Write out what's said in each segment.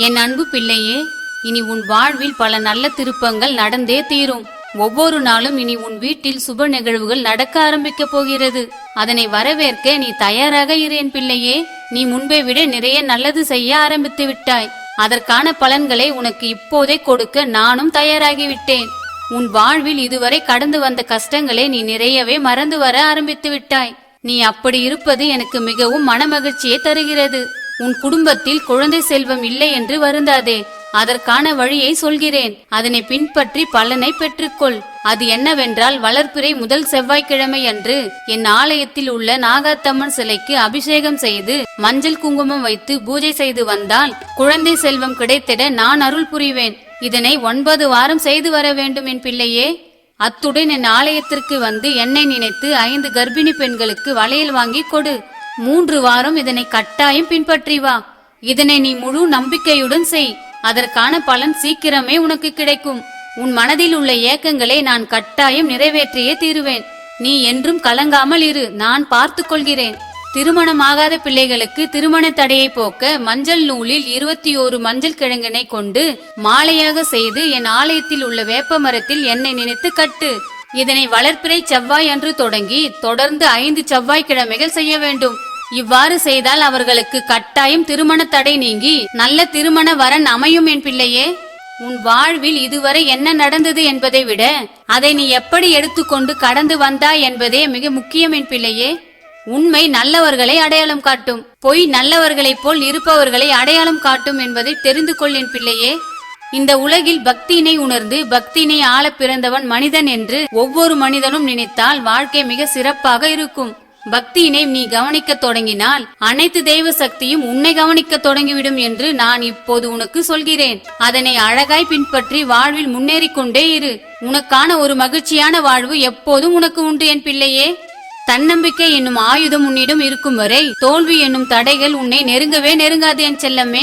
என் அன்பு பிள்ளையே, இனி உன் வாழ்வில் பல நல்ல திருப்பங்கள் நடந்தே தீரும். ஒவ்வொரு நாளும் இனி உன் வீட்டில் சுப நிகழ்வுகள் நடக்க ஆரம்பிக்க போகிறது. அதனை வரவேற்க நீ தயாராக இரு என் பிள்ளையே. நீ முன்பை விட நிறைய நல்லது செய்ய ஆரம்பித்து விட்டாய். அதற்கான பலன்களை உனக்கு இப்போதே கொடுக்க நானும் தயாராகிவிட்டேன். உன் வாழ்வில் இதுவரை கடந்து வந்த கஷ்டங்களை நீ நிறையவே மறந்து வர ஆரம்பித்து விட்டாய். நீ அப்படி இருப்பது எனக்கு மிகவும் மனமகிழ்ச்சியை தருகிறது. உன் குடும்பத்தில் குழந்தை செல்வம் இல்லை என்று வருந்தாதே. அதற்கான வழியை சொல்கிறேன். அதனை பின்பற்றி பலனை பெற்றுக்கொள். அது என்னவென்றால், வளர்ப்பிறை முதல் செவ்வாய்க்கிழமை அன்று என் ஆலயத்தில் உள்ள நாகாத்தம்மன் சிலைக்கு அபிஷேகம் செய்து மஞ்சள் குங்குமம் வைத்து பூஜை செய்து வந்தால் குழந்தை செல்வம் கிடைத்திட நான் அருள் புரிவேன். இதனை 9 வாரம் செய்து வர வேண்டும் என் பிள்ளையே. அத்துடன் என் ஆலயத்திற்கு வந்து என்னை நினைத்து 5 கர்ப்பிணி பெண்களுக்கு வளையல் வாங்கி கொடு. 3 வாரம் இதனை கட்டாயம் பின்பற்றி வா. இதனை நீ முழு நம்பிக்கையுடன் செய். அதற்கான பலன் சீக்கிரமே உனக்கு கிடைக்கும். உன் மனதில் உள்ள ஏக்கங்களை நான் கட்டாயம் நிறைவேற்றியே தீருவேன். நீ என்றும் கலங்காமல் இரு, நான் பார்த்து கொள்கிறேன். திருமணமாகாத பிள்ளைகளுக்கு திருமண தடையை போக்க மஞ்சள் நூலில் 21 மஞ்சள் கிழங்கினை கொண்டு மாலையாக செய்து என் ஆலயத்தில் உள்ள வேப்ப மரத்தில் என்னை நினைத்து கட்டு. இதனை வளர்ப்பிறை செவ்வாய் அன்று தொடங்கி தொடர்ந்து 5 செவ்வாய்க்கிழமைகள் செய்ய வேண்டும். இவ்வாறு செய்தால் அவர்களுக்கு கட்டாயம் திருமண தடை நீங்கி நல்ல திருமண வரன் அமையும் என் பிள்ளையே. உன் வாழ்வில் இதுவரை என்ன நடந்தது என்பதை விட அதை நீ எப்படி எடுத்துக்கொண்டு கடந்து வந்தாய் என்பதே மிக முக்கியம் என் பிள்ளையே. உண்மை நல்லவர்களை அடையாளம் காட்டும், பொய் நல்லவர்களைப் போல் இருப்பவர்களை அடையாளம் காட்டும் என்பதை தெரிந்து கொள் என் பிள்ளையே. இந்த உலகில் பக்தியினை உணர்ந்து பக்தியினை ஆள பிறந்தவன் மனிதன் என்று ஒவ்வொரு மனிதனும் நினைத்தால் வாழ்க்கை மிக சிறப்பாக இருக்கும். பக்தியினை நீ கவனிக்க தொடங்கினால் அனைத்து தெய்வ சக்தியும் உன்னை கவனிக்க தொடங்கிவிடும் என்று நான் இப்போது உனக்கு சொல்கிறேன். அதனை அழகாய் பின்பற்றி வாழ்வில் முன்னேறி கொண்டே இரு. உனக்கான ஒரு மகிழ்ச்சியான வாழ்வு எப்போதும் உனக்கு உண்டு என் பிள்ளையே. தன்னம்பிக்கை என்னும் ஆயுதம் உன்னிடம் இருக்கும் வரை தோல்வி என்னும் தடைகள் உன்னை நெருங்கவே நெருங்காது என் செல்லமே.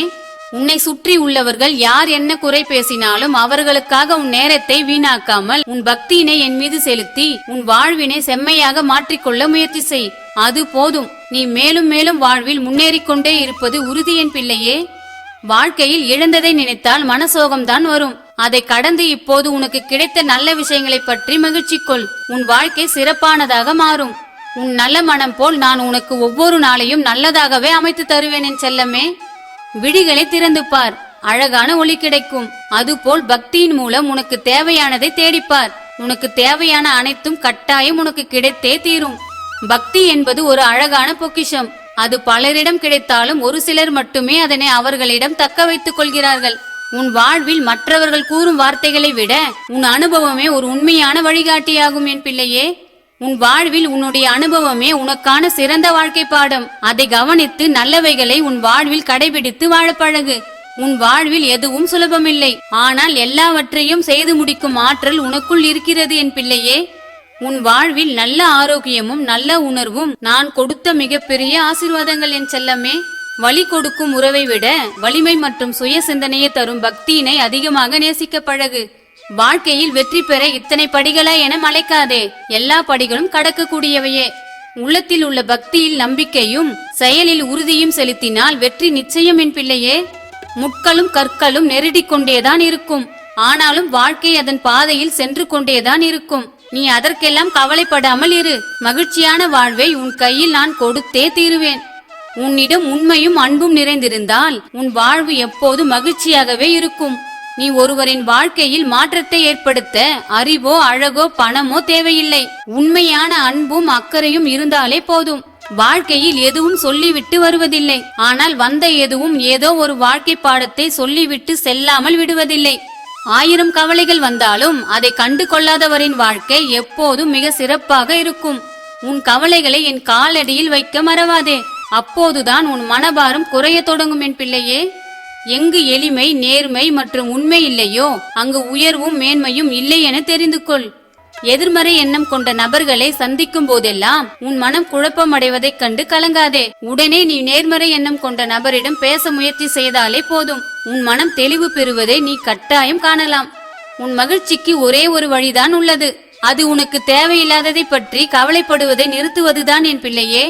உன்னை சுற்றி உள்ளவர்கள் யார் என்ன குறை பேசினாலும் அவர்களுக்காக உன் நேரத்தை வீணாக்காமல் உன் பக்தியினை என் மீது செலுத்தி உன் வாழ்வினை செம்மையாக மாற்றிக்கொள்ள முயற்சி செய். அது போதும். நீ மேலும் மேலும் வாழ்வில் முன்னேறிக்கொண்டே இருப்பது உறுதி என் பிள்ளையே. வாழ்க்கையில் இழந்ததை நினைத்தால் மனசோகம்தான் வரும். அதை கடந்து இப்போது உனக்கு கிடைத்த நல்ல விஷயங்களை பற்றி மகிழ்ச்சி கொள். உன் வாழ்க்கை சிறப்பானதாக மாறும். உன் நல்ல மனம் போல் நான் உனக்கு ஒவ்வொரு நாளையும் நல்லதாகவே அமைத்து தருவேன் என் செல்லமே. விழிகளை திறந்து பார், அழகான ஒளி கிடைக்கும். அதுபோல் பக்தியின் மூலம் உனக்கு தேவையானதை தேடிப்பார். உனக்கு தேவையான அனைத்தும் கட்டாயம் உனக்கு கிடைத்தே தீரும். பக்தி என்பது ஒரு அழகான பொக்கிஷம். அது பலரிடம் கிடைத்தாலும் ஒரு சிலர் மட்டுமே அதனை அவர்களிடம் தக்க வைத்துக் கொள்கிறார்கள். உன் வாழ்வில் மற்றவர்கள் கூறும் வார்த்தைகளை விட உன் அனுபவமே ஒரு உண்மையான வழிகாட்டியாகும் என் பிள்ளையே. உன் வாழ்வில் உன்னுடைய அனுபவமே உனக்கான சிறந்த வாழ்க்கை பாடம். அதை கவனித்து நல்லவைகளை உன் வாழ்வில் கடைபிடித்து வாழ பழகு. உன் வாழ்வில் எதுவும் சுலபமில்லை, ஆனால் எல்லாவற்றையும் செய்து முடிக்கும் ஆற்றல் உனக்குள் இருக்கிறது என் பிள்ளையே. உன் வாழ்வில் நல்ல ஆரோக்கியமும் நல்ல உணர்வும் நான் கொடுத்த மிகப்பெரிய ஆசீர்வாதங்கள் என் செல்லமே. வலி கொடுக்கும் உறவை விட வலிமை மற்றும் சுய சிந்தனையை தரும் பக்தியினை அதிகமாக நேசிக்க பழகு. வாழ்க்கையில் வெற்றி பெற இத்தனை படிகளா என மலைக்காதே. எல்லா படிகளும் கடக்கக்கூடியவையே. உள்ளத்தில் உள்ள பக்தியில் நம்பிக்கையும் செயலில் உறுதியும் செலுத்தினால் வெற்றி நிச்சயம் என் பிள்ளையே. முட்களும் கற்களும் நெருடி கொண்டேதான் இருக்கும், ஆனாலும் வாழ்க்கை அதன் பாதையில் சென்று கொண்டேதான் இருக்கும். நீ அதற்கெல்லாம் கவலைப்படாமல் இரு. மகிழ்ச்சியான வாழ்வை உன் கையில் நான் கொடுத்தே தீருவேன். உன்னிடம் உண்மையும் அன்பும் நிறைந்திருந்தால் உன் வாழ்வு எப்போது மகிழ்ச்சியாகவே இருக்கும். நீ ஒருவரின் வாழ்க்கையில் மாற்றத்தை ஏற்படுத்த அறிவோ அழகோ பணமோ தேவையில்லை. உண்மையான அன்பும் அக்கறையும் இருந்தாலே போதும். வாழ்க்கையில் எதுவும் சொல்லிவிட்டு வருவதில்லை, ஆனால் வந்த எதுவும் ஏதோ ஒரு வாழ்க்கை பாடத்தை சொல்லிவிட்டு செல்லாமல் விடுவதில்லை. 1000 கவலைகள் வந்தாலும் அதை கண்டு கொள்ளாதவரின் வாழ்க்கை எப்போதும் மிக சிறப்பாக இருக்கும். உன் கவலைகளை என் காலடியில் வைக்க மறவாதே. அப்போதுதான் உன் மனபாரம் குறைய தொடங்கும் என் பிள்ளையே. எங்கு எளிமை, நேர்மை மற்றும் உண்மை இல்லையோ அங்கு உயர்வும் மேன்மையும் இல்லை என தெரிந்து கொள். எதிர்மறை எண்ணம் கொண்ட நபர்களை சந்திக்கும் போதெல்லாம் உன் மனம் குழப்பம் அடைவதைக் கண்டு கலங்காதே. உடனே நீ நேர்மறை எண்ணம் கொண்ட நபரிடம் பேச முயற்சி செய்தாலே போதும். உன் மனம் தெளிவு பெறுவதை நீ கட்டாயம் காணலாம். உன் மகிழ்ச்சிக்கு ஒரே ஒரு வழிதான் உள்ளது. அது உனக்கு தேவையில்லாததை பற்றி கவலைப்படுவதை நிறுத்துவதுதான் என் பிள்ளையே.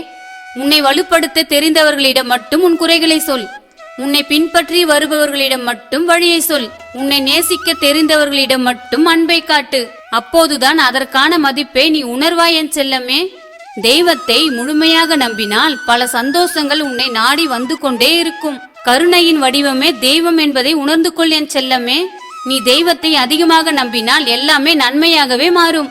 உன்னை வலுப்படுத்த தெரிந்தவர்களிடம் மட்டும் உன் குறைகளை சொல். உன்னை பின்பற்றி வருபவர்களிடம் மட்டும் வழியை சொல். உன்னை நேசிக்க தெரிந்தவர்களிடம் மட்டும் அன்பை காட்டு. அப்போதுதான் அதற்கான மதிப்பை நீ உணர்வாய் என் செல்லமே. தெய்வத்தை முழுமையாக நம்பினால் பல சந்தோஷங்கள் உன்னை நாடி வந்து கொண்டே இருக்கும். கருணையின் வடிவமே தெய்வம் என்பதை உணர்ந்து கொள் என் செல்லமே. நீ தெய்வத்தை அதிகமாக நம்பினால் எல்லாமே நன்மையாகவே மாறும்.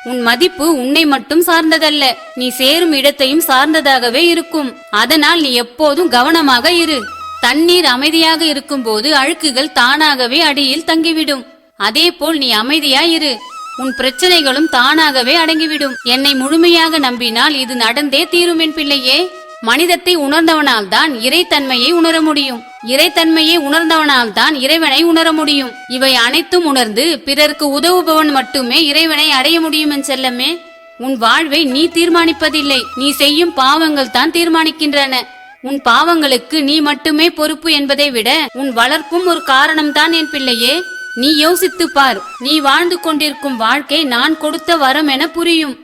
உன் மதிப்பு உன்னை மட்டும் சார்ந்ததல்ல, நீ சேரும் இடத்தையும் சார்ந்ததாகவே இருக்கும். அதனால் நீ எப்போதும் கவனமாக இரு. தண்ணீர் அமைதியாக இருக்கும் போது அழுக்குகள் தானாகவே அடியில் தங்கிவிடும். அதே போல் நீ அமைதியாயிரு, உன் பிரச்சனைகளும் தானாகவே அடங்கிவிடும். என்னை முழுமையாக நம்பினால் இது நடந்தே தீரும் என் பிள்ளையே. மனிதத்தை உணர்ந்தவனால் தான் இறைத்தன்மையை உணர முடியும். இறைத்தன்மையை உணர்ந்தவனால் தான் இறைவனை உணர முடியும். இவை அனைத்தும் உணர்ந்து பிறருக்கு உதவுபவன் மட்டுமே இறைவனை அடைய முடியும் என் செல்லமே. உன் வாழ்வை நீ தீர்மானிப்பதில்லை, நீ செய்யும் பாவங்கள் தான் தீர்மானிக்கின்றன. உன் பாவங்களுக்கு நீ மட்டுமே பொறுப்பு என்பதை விட உன் வளர்ப்பும் ஒரு காரணம்தான் என் பிள்ளையே. நீ யோசித்து பார், நீ வாழ்ந்து கொண்டிருக்கும் வாழ்க்கை நான் கொடுத்த வரம் என புரியும்.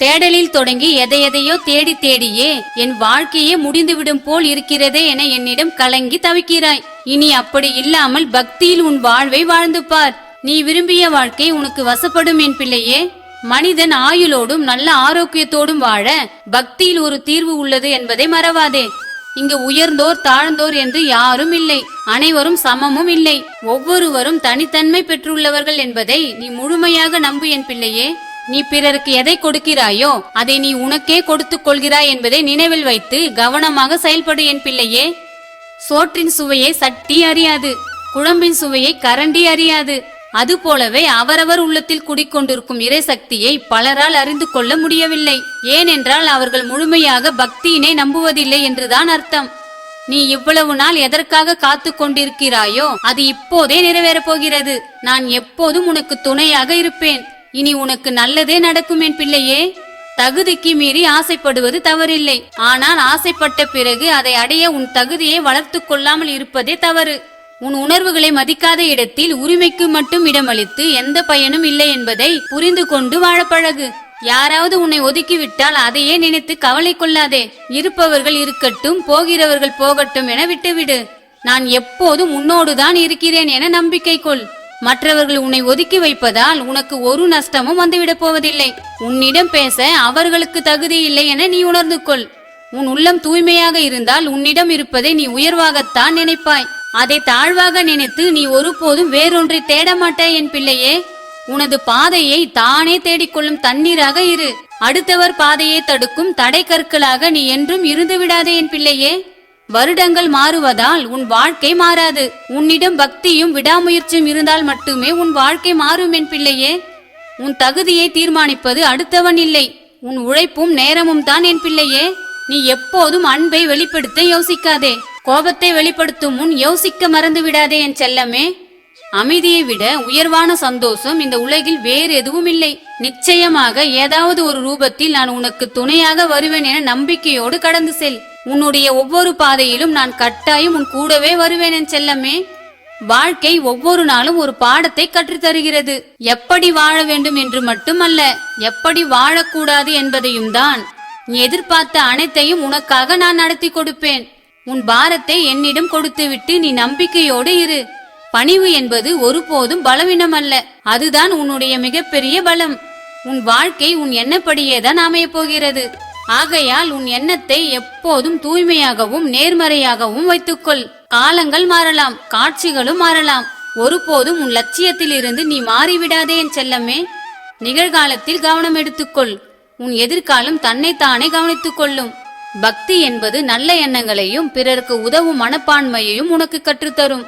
தேடலில் தொடங்கி எதையெதையோ தேடி தேடியே என் வாழ்க்கையே முடிந்துவிடும் போல் இருக்கிறதே என என்னிடம் கலங்கி தவிக்கிறாய். இனி அப்படி இல்லாமல் பக்தியில் உன் வாழ்வை வாழ்ந்து பார். நீ விரும்பிய வாழ்க்கை உனக்கு வசப்படும் என் பிள்ளையே. மனிதன் ஆயுளோடும் நல்ல ஆரோக்கியத்தோடும் வாழ பக்தியில் ஒரு தீர்வு உள்ளது என்பதை மறவாதே. இங்கு உயர்ந்தோர் தாழ்ந்தோர் என்று யாரும் இல்லை, அனைவரும் சமமும் இல்லை. ஒவ்வொருவரும் தனித்தன்மை பெற்றுள்ளவர்கள் என்பதை நீ முழுமையாக நம்பு என் பிள்ளையே. நீ பிறருக்கு எதை கொடுக்கிறாயோ அதை நீ உனக்கே கொடுத்துக் கொள்கிறாய் என்பதை நினைவில் வைத்து கவனமாக செயல்படு என் பிள்ளையே. சோற்றின் சுவையை சட்டி அறியாது, குழம்பின் சுவையை கரண்டி அறியாது. அதுபோலவே அவரவர் உள்ளத்தில் குடிக்கொண்டிருக்கும் இறை சக்தியை பலரால் அறிந்து கொள்ள முடியவில்லை. ஏனென்றால் அவர்கள் முழுமையாக பக்தியினை நம்புவதில்லை என்றுதான் அர்த்தம். நீ இவ்வளவு நாள் எதற்காக காத்து கொண்டிருக்கிறாயோ அது இப்போதே நிறைவேறப் போகிறது. நான் எப்போதும் உனக்கு துணையாக இருப்பேன். இனி உனக்கு நல்லதே நடக்கும் என் பிள்ளையே. தகுதிக்கு மீறி ஆசைப்படுவது தவறில்லை, ஆனால் ஆசைப்பட்ட பிறகு அதை அடைய உன் தகுதியை வளர்த்து கொள்ளாமல் இருப்பதே தவறு. உன் உணர்வுகளை மதிக்காத இடத்தில் உரிமைக்கு மட்டும் இடமளித்து எந்த பயனும் இல்லை என்பதை புரிந்து கொண்டு வாழப்பழகு. யாராவது உன்னை ஒதுக்கிவிட்டால் அதையே நினைத்து கவலை கொள்ளாதே. இருப்பவர்கள் இருக்கட்டும், போகிறவர்கள் போகட்டும் என விட்டுவிடு. நான் எப்போதும் உன்னோடுதான் இருக்கிறேன் என நம்பிக்கை கொள். மற்றவர்கள் உன்னை ஒதுக்கி வைப்பதால் உனக்கு ஒரு நஷ்டமும் வந்துவிடப் போவதில்லை. உன்னிடம் பேச அவர்களுக்கு தகுதி இல்லை என நீ உணர்ந்து கொள். உன் உள்ளம் தூய்மையாக இருந்தால் உன்னிடம் இருப்பதை நீ உயர்வாகத்தான் நினைப்பாய். அதை தாழ்வாக நினைத்து நீ ஒருபோதும் வேறொன்றை தேட மாட்டாய் என் பிள்ளையே. உனது பாதையை தானே தேடிக்கொள்ளும் தண்ணீராக இரு. அடுத்தவர் பாதையை தடுக்கும் தடை கற்களாக நீ என்றும் இருந்து விடாதே என் பிள்ளையே. வருடங்கள் மாறுவதால் உன் வாழ்க்கை மாறாது. உன்னிடம் பக்தியும் விடாமுயற்சியும் இருந்தால் மட்டுமே உன் வாழ்க்கை மாறும் என் பிள்ளையே. உன் தகுதியை தீர்மானிப்பது அடுத்தவன் இல்லை, உன் உழைப்பும் நேரமும் தான் என் பிள்ளையே. நீ எப்போதும் அன்பை வெளிப்படுத்த யோசிக்காதே. கோபத்தை வெளிப்படுத்தும் முன் யோசிக்க மறந்து விடாதே என் செல்லமே. அமைதியை விட உயர்வான சந்தோஷம் இந்த உலகில் வேறு எதுவும் இல்லை. நிச்சயமாக ஏதாவது ஒரு ரூபத்தில் நான் உனக்கு துணையாக வருவேன் என நம்பிக்கையோடு கடந்து செல். உன்னுடைய ஒவ்வொரு பாதையிலும் நான் கட்டாயம் உன் கூடவே வருவேன் என் செல்லமே. வாழ்க்கை ஒவ்வொரு நாளும் ஒரு பாடத்தை கற்றுத் தருகிறது. எப்படி வாழ வேண்டும் என்று மட்டுமல்ல, எப்படி வாழக்கூடாது என்பதையும் தான். நீ எதிர்பார்த்த அனைத்தையும் உனக்காக நான் நடத்தி கொடுப்பேன். உன் பாரத்தை என்னிடம் கொடுத்துவிட்டு நீ நம்பிக்கையோடு இரு. பணிவு என்பது ஒருபோதும் பலவீனம் அல்ல, அதுதான் உன்னுடைய மிகப்பெரிய பலம். உன் வாழ்க்கை உன் எண்ணப்படியேதான் அமையப் போகிறது. ஆகையால் உன் எண்ணத்தை எப்போதும் தூய்மையாகவும் நேர்மறையாகவும் வைத்துக்கொள். காலங்கள் மாறலாம், காட்சிகளும் மாறலாம். ஒருபோதும் உன் லட்சியத்தில் இருந்து நீ மாறிவிடாதே என் செல்லமே. நிகழ்காலத்தில் கவனம் எடுத்துக்கொள். உன் எதிர்காலம் தன்னைத்தானே கவனித்துக் கொள்ளும். பக்தி என்பது நல்ல எண்ணங்களையும் பிறருக்கு உதவும் மனப்பான்மையையும் உனக்கு கற்றுத்தரும்.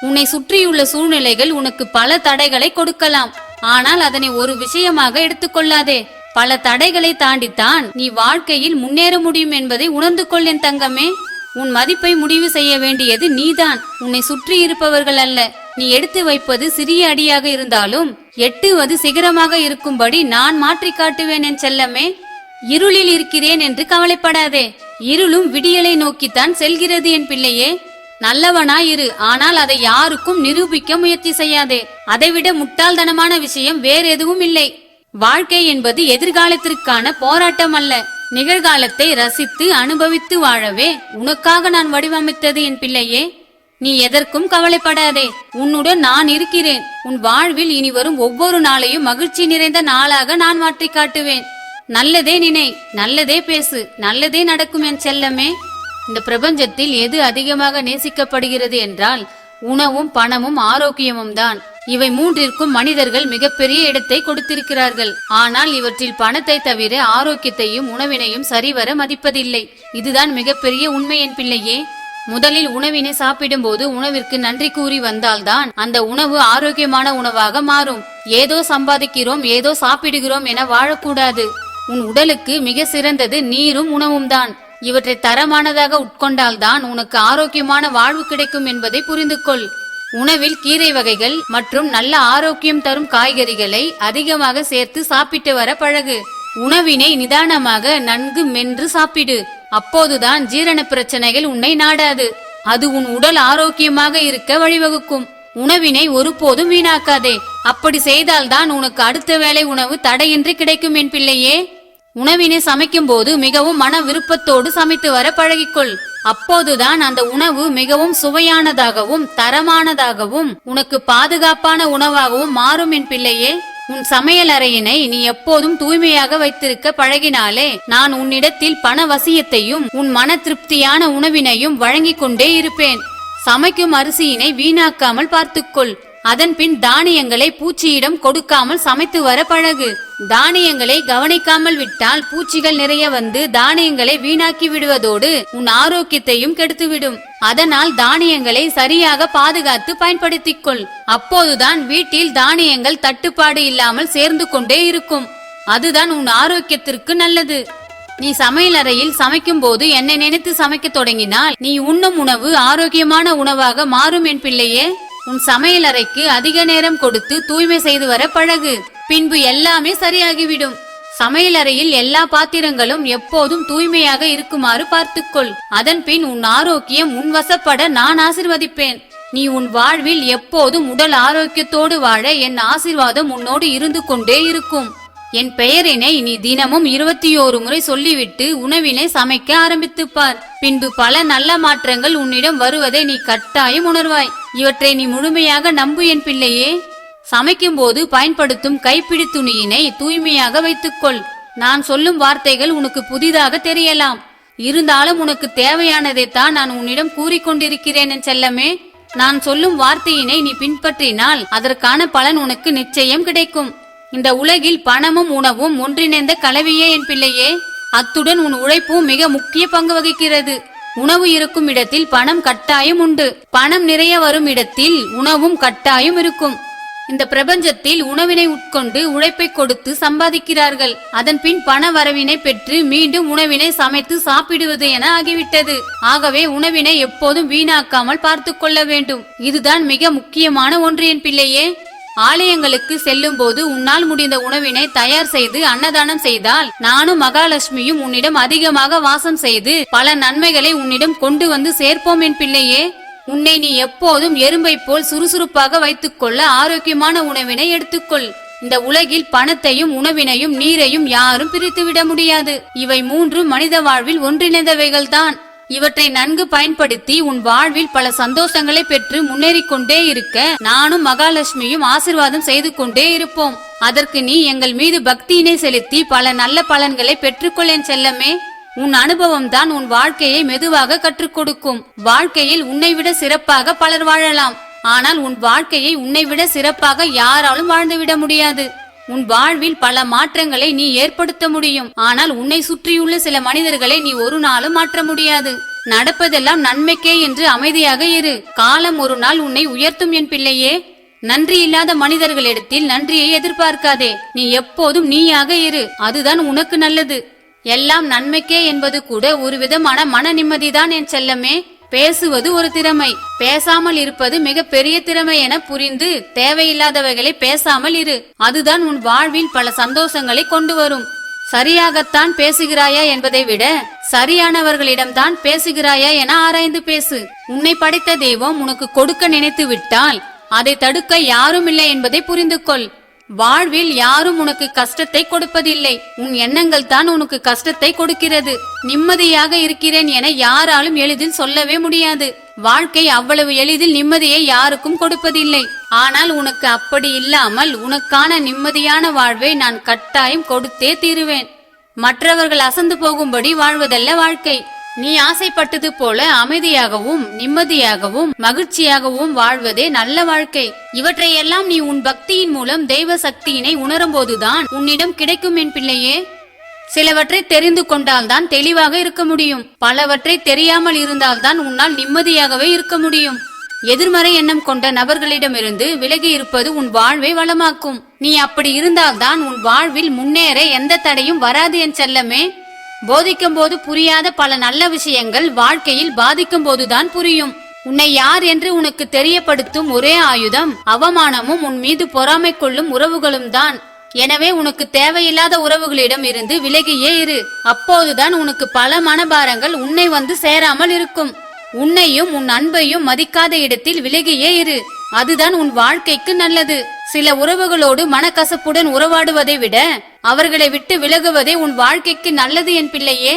உன்னை சுற்றியுள்ள சூழ்நிலைகள் உனக்கு பல தடைகளை கொடுக்கலாம், ஆனால் அதனை ஒரு விஷயமாக எடுத்துக்கொள்ளாதே. பல தடைகளை தாண்டித்தான் நீ வாழ்க்கையில் முன்னேற முடியும் என்பதை உணர்ந்து கொள் என் தங்கமே. உன் மதிப்பை முடிவு செய்ய வேண்டியது நீதான், உன்னை சுற்றி இருப்பவர்கள் அல்ல. நீ எடுத்து வைப்பது சிறிய அடியாக இருந்தாலும் எட்டுவது சிகரமாக இருக்கும்படி நான் மாற்றி காட்டுவேன் என் செல்லமே. இருளில் இருக்கிறேன் என்று கவலைப்படாதே. இருளும் விடியலை நோக்கித்தான் செல்கிறது என் பிள்ளையே. நல்லவனாயிரு, ஆனால் அதை யாருக்கும் நிரூபிக்க முயற்சி செய்யாதே. அதைவிட முட்டாள்தனமான விஷயம் வேற எதுவும் இல்லை. வாழ்க்கை என்பது எதிர்காலத்திற்கான போராட்டம் அல்ல, நிகழ்காலத்தை ரசித்து அனுபவித்து வாழவே உனக்காக நான் வடிவமைத்தது என் பிள்ளையே. நீ எதற்கும் கவலைப்படாதே, உன்னுடன் நான் இருக்கிறேன். உன் வாழ்வில் இனி வரும் ஒவ்வொரு நாளையும் மகிழ்ச்சி நிறைந்த நாளாக நான் மாற்றி காட்டுவேன். நல்லதே நினை, நல்லதே பேசு, நல்லதே நடக்கும் என் செல்லமே. இந்த பிரபஞ்சத்தில் எது அதிகமாக நேசிக்கப்படுகிறது என்றால் உணவும் பணமும் ஆரோக்கியமும் தான். இவை மூன்றிற்கும் மனிதர்கள் மிகப்பெரிய இடத்தை கொடுத்திருக்கிறார்கள். ஆனால் இவற்றில் பணத்தை தவிர ஆரோக்கியத்தையும் உணவினையும் சரிவர மதிப்பதில்லை. இதுதான் மிகப்பெரிய உண்மை என் பிள்ளையே. முதலில் உணவினை சாப்பிடும் போது உணவிற்கு நன்றி கூறி வந்தால்தான் அந்த உணவு ஆரோக்கியமான உணவாக மாறும். ஏதோ சம்பாதிக்கிறோம், ஏதோ சாப்பிடுகிறோம் என வாழக்கூடாது. உன் உடலுக்கு மிக சிறந்தது நீரும் உணவும் தான். இவற்றை தரமானதாக உட்கொண்டால்தான் உனக்கு ஆரோக்கியமான வாழ்வு கிடைக்கும் என்பதை புரிந்து கொள். உணவில் கீரை வகைகள் மற்றும் நல்ல ஆரோக்கியம் தரும் காய்கறிகளை அதிகமாக சேர்த்து சாப்பிட்டு வர பழகு. உணவினை நிதானமாக நன்கு மென்று சாப்பிடு. அப்போதுதான் ஜீரண பிரச்சனைகள் உன்னை நாடாது. அது உன் உடல் ஆரோக்கியமாக இருக்க வழிவகுக்கும். உணவினை ஒருபோதும் வீணாக்காதே. அப்படி செய்தால்தான் உனக்கு அடுத்த வேளை உணவு தடையின்றி கிடைக்கும் என் பிள்ளையே. உணவினை சமைக்கும் போது மிகவும் மன விருப்பத்தோடு சமைத்து வர பழகிக்கொள். அப்போதுதான் அந்த உணவு மிகவும் சுவையானதாகவும் தரமானதாகவும் உனக்கு பாதுகாப்பான உணவாகவும் மாறும் என் பிள்ளையே. உன் சமையல் அறையினை நீ எப்போதும் தூய்மையாக வைத்திருக்க பழகினாலே நான் உன்னிடத்தில் பண வசியத்தையும் உன் மன திருப்தியான உணவினையும் வழங்கிக் கொண்டே இருப்பேன். சமைக்கும் அரிசியினை வீணாக்காமல் பார்த்துக்கொள். அதன் பின் தானியங்களை பூச்சியிடம் கொடுக்காமல் சமைத்து வர பழகு. தானியங்களை கவனிக்காமல் விட்டால் பூச்சிகள் நிறைய வந்து தானியங்களை வீணாக்கி விடுவதோடு உன் ஆரோக்கியத்தையும் கெடுத்துவிடும். அதனால் தானியங்களை சரியாக பாதுகாத்து பயன்படுத்திக் கொள். அப்போதுதான் வீட்டில் தானியங்கள் தட்டுப்பாடு இல்லாமல் சேர்ந்து கொண்டே இருக்கும். அதுதான் உன் ஆரோக்கியத்திற்கு நல்லது. நீ சமையல் அறையில் சமைக்கும் போது என்னை நினைத்து சமைக்க தொடங்கினால் நீ உண்ணும் உணவு ஆரோக்கியமான உணவாக மாறும் என் பிள்ளையே. உன் சமையல் அறைக்கு அதிக நேரம் கொடுத்து தூய்மை செய்து வர பழகு. பின்பு எல்லாமே சரியாகிவிடும். சமையல் அறையில் எல்லா பாத்திரங்களும் எப்போதும் தூய்மையாக இருக்குமாறு பார்த்துக்கொள். அதன் பின் உன் ஆரோக்கியம் உன் வசப்பட நான் ஆசிர்வதிப்பேன். நீ உன் வாழ்வில் எப்போதும் உடல் ஆரோக்கியத்தோடு வாழ என் ஆசிர்வாதம் உன்னோடு இருந்து கொண்டே இருக்கும். என் பெயரினை நீ தினமும் 21 முறை சொல்லிவிட்டு உணவினை சமைக்க ஆரம்பித்துப்பார். பின்பு பல நல்ல மாற்றங்கள் உன்னிடம் வருவதை நீ கட்டாயம் உணர்வாய். இவற்றை நீ முழுமையாக நம்பு என் பிள்ளையே. சமைக்கும் போது பயன்படுத்தும் கைப்பிடி துணியினை தூய்மையாக வைத்துக்கொள். நான் சொல்லும் வார்த்தைகள் உனக்கு புதிதாக தெரியலாம். இருந்தாலும் உனக்கு தேவையானதைத்தான் நான் உன்னிடம் கூறிக்கொண்டிருக்கிறேன் என் செல்லமே. நான் சொல்லும் வார்த்தையினை நீ பின்பற்றினால் அதற்கான பலன் உனக்கு நிச்சயம் கிடைக்கும். இந்த உலகில் பணமும் உணவும் ஒன்றிணைந்த கலவையே என் பிள்ளையே. அத்துடன் உன் உழைப்பும் மிக முக்கிய பங்கு வகிக்கிறது. உணவு இருக்கும் இடத்தில் பணம் கட்டாயம் உண்டு. பணம் நிறைய வரும் இடத்தில் உணவும் கட்டாயம் இருக்கும். இந்த பிரபஞ்சத்தில் உணவினை உட்கொண்டு உழைப்பை கொடுத்து சம்பாதிக்கிறார்கள். அதன் பின் பண வரவினை பெற்று மீண்டும் உணவினை சமைத்து சாப்பிடுவது என ஆகிவிட்டது. ஆகவே உணவினை எப்போதும் வீணாக்காமல் பார்த்து கொள்ள வேண்டும். இதுதான் மிக முக்கியமான ஒன்று என் பிள்ளையே. ஆலயங்களுக்கு செல்லும் போது உன்னால் முடிந்த உணவினை தயார் செய்து அன்னதானம் செய்தால் நானும் மகாலட்சுமியும் உன்னிடம் அதிகமாக வாசம் செய்து பல நன்மைகளை உன்னிடம் கொண்டு வந்து சேர்ப்போம் என் பிள்ளையே. உன்னை நீ எப்போதும் எறும்பை போல் சுறுசுறுப்பாக வைத்துக் கொள்ள ஆரோக்கியமான உணவினை எடுத்துக்கொள். இந்த உலகில் பணத்தையும் உணவினையும் நீரையும் யாரும் பிரித்துவிட முடியாது. இவை மூன்றும் மனித வாழ்வில் ஒன்றிணைந்தவைகள்தான். இவற்றை நன்கு பயன்படுத்தி உன் வாழ்வில் பல சந்தோஷங்களை பெற்று முன்னேறிக் கொண்டே இருக்க நானும் மகாலட்சுமியும் ஆசிர்வாதம் செய்து கொண்டே இருப்போம். அதற்கு நீ எங்கள் மீது பக்தியினை செலுத்தி பல நல்ல பலன்களை பெற்றுக்கொள் என் செல்லமே. உன் அனுபவம் தான் உன் வாழ்க்கையை மெதுவாக கற்றுக் கொடுக்கும். வாழ்க்கையில் உன்னை விட சிறப்பாக பலர் வாழலாம். ஆனால் உன் வாழ்க்கையை உன்னை விட சிறப்பாக யாராலும் வாழ்ந்துவிட முடியாது. உன் வாழ்வில் பல மாற்றங்களை நீ ஏற்படுத்த முடியும். ஆனால் உன்னை சுற்றியுள்ள சில மனிதர்களை நீ ஒரு நாளும் மாற்ற முடியாது. நடப்பதெல்லாம் நன்மைக்கே என்று அமைதியாக இரு. காலம் ஒரு நாள் உன்னை உயர்த்தும் என் பிள்ளையே. நன்றி இல்லாத மனிதர்களிடத்தில் நன்றியை எதிர்பார்க்காதே. நீ எப்போதும் நீயாக இரு. அதுதான் உனக்கு நல்லது. எல்லாம் நன்மைக்கே என்பது கூட ஒரு விதமான மன நிம்மதிதான் என் செல்லமே. பேசுவது ஒரு திறமை, பேசாமல் இருப்பது மிக பெரிய திறமை என புரிந்து தேவையில்லாதவைகளை பேசாமல் இரு. அதுதான் உன் வாழ்வில் பல சந்தோஷங்களை கொண்டு வரும். சரியாகத்தான் பேசுகிறாயா என்பதை விட சரியானவர்களிடம்தான் பேசுகிறாயா என ஆராய்ந்து பேசு. உன்னை படைத்த தெய்வம் உனக்கு கொடுக்க நினைத்து விட்டால் அதை தடுக்க யாரும் இல்லை என்பதை புரிந்து கொள். வாழ்வில் யாரும் உனக்கு கஷ்டத்தை கொடுப்பதில்லை, உன் எண்ணங்கள் தான் உனக்கு கஷ்டத்தை கொடுக்கிறது. நிம்மதியாக இருக்கிறேன் என யாராலும் எளிதில் சொல்லவே முடியாது. வாழ்க்கை அவ்வளவு எளிதில் நிம்மதியை யாருக்கும் கொடுப்பதில்லை. ஆனால் உனக்கு அப்படி இல்லாமல் உனக்கான நிம்மதியான வாழ்வை நான் கட்டாயம் கொடுத்தே தீருவேன். மற்றவர்கள் அசந்து போகும்படி வாழ்வதல்ல வாழ்க்கை. நீ ஆசைப்பட்டது போல அமைதியாகவும் நிம்மதியாகவும் மகிழ்ச்சியாகவும் வாழ்வதே நல்ல வாழ்க்கை. இவற்றையெல்லாம் நீ உன் பக்தியின் மூலம் தெய்வ சக்தியினை உணரும் போதுதான் உன்னிடம் கிடைக்கும் என் பிள்ளையே. சிலவற்றை தெரிந்து கொண்டால்தான் தெளிவாக இருக்க முடியும். பலவற்றை தெரியாமல் இருந்தால்தான் உன்னால் நிம்மதியாகவே இருக்க முடியும். எதிர்மறை எண்ணம் கொண்ட நபர்களிடமிருந்து விலகி இருப்பது உன் வாழ்வை வளமாக்கும். நீ அப்படி இருந்தால்தான் உன் வாழ்வில் முன்னேற எந்த தடையும் வராது என் செல்லமே. போதிக்கும் போது புரியாத பல நல்ல விஷயங்கள் வாழ்க்கையில் பாதிக்கும் போதுதான் புரியும். உன்னை யார் என்று உனக்கு தெரியப்படுத்தும் ஒரே ஆயுதம் அவமானமும் உன் மீது பொறாமை கொள்ளும் உறவுகளும் தான். எனவே உனக்கு தேவையில்லாத உறவுகளிடம் இருந்து விலகியே இரு. அப்போதுதான் உனக்கு பல மனபாரங்கள் உன்னை வந்து சேராமல் இருக்கும். உன்னையும் உன் அன்பையும் மதிக்காத இடத்தில் விலகியே இரு. அதுதான் உன் வாழ்க்கைக்கு நல்லது. சில உறவுகளோடு மனக்கசப்புடன் உறவாடுவதை விட அவர்களை விட்டு விலகுவதே உன் வாழ்க்கைக்கு நல்லது என் பிள்ளையே.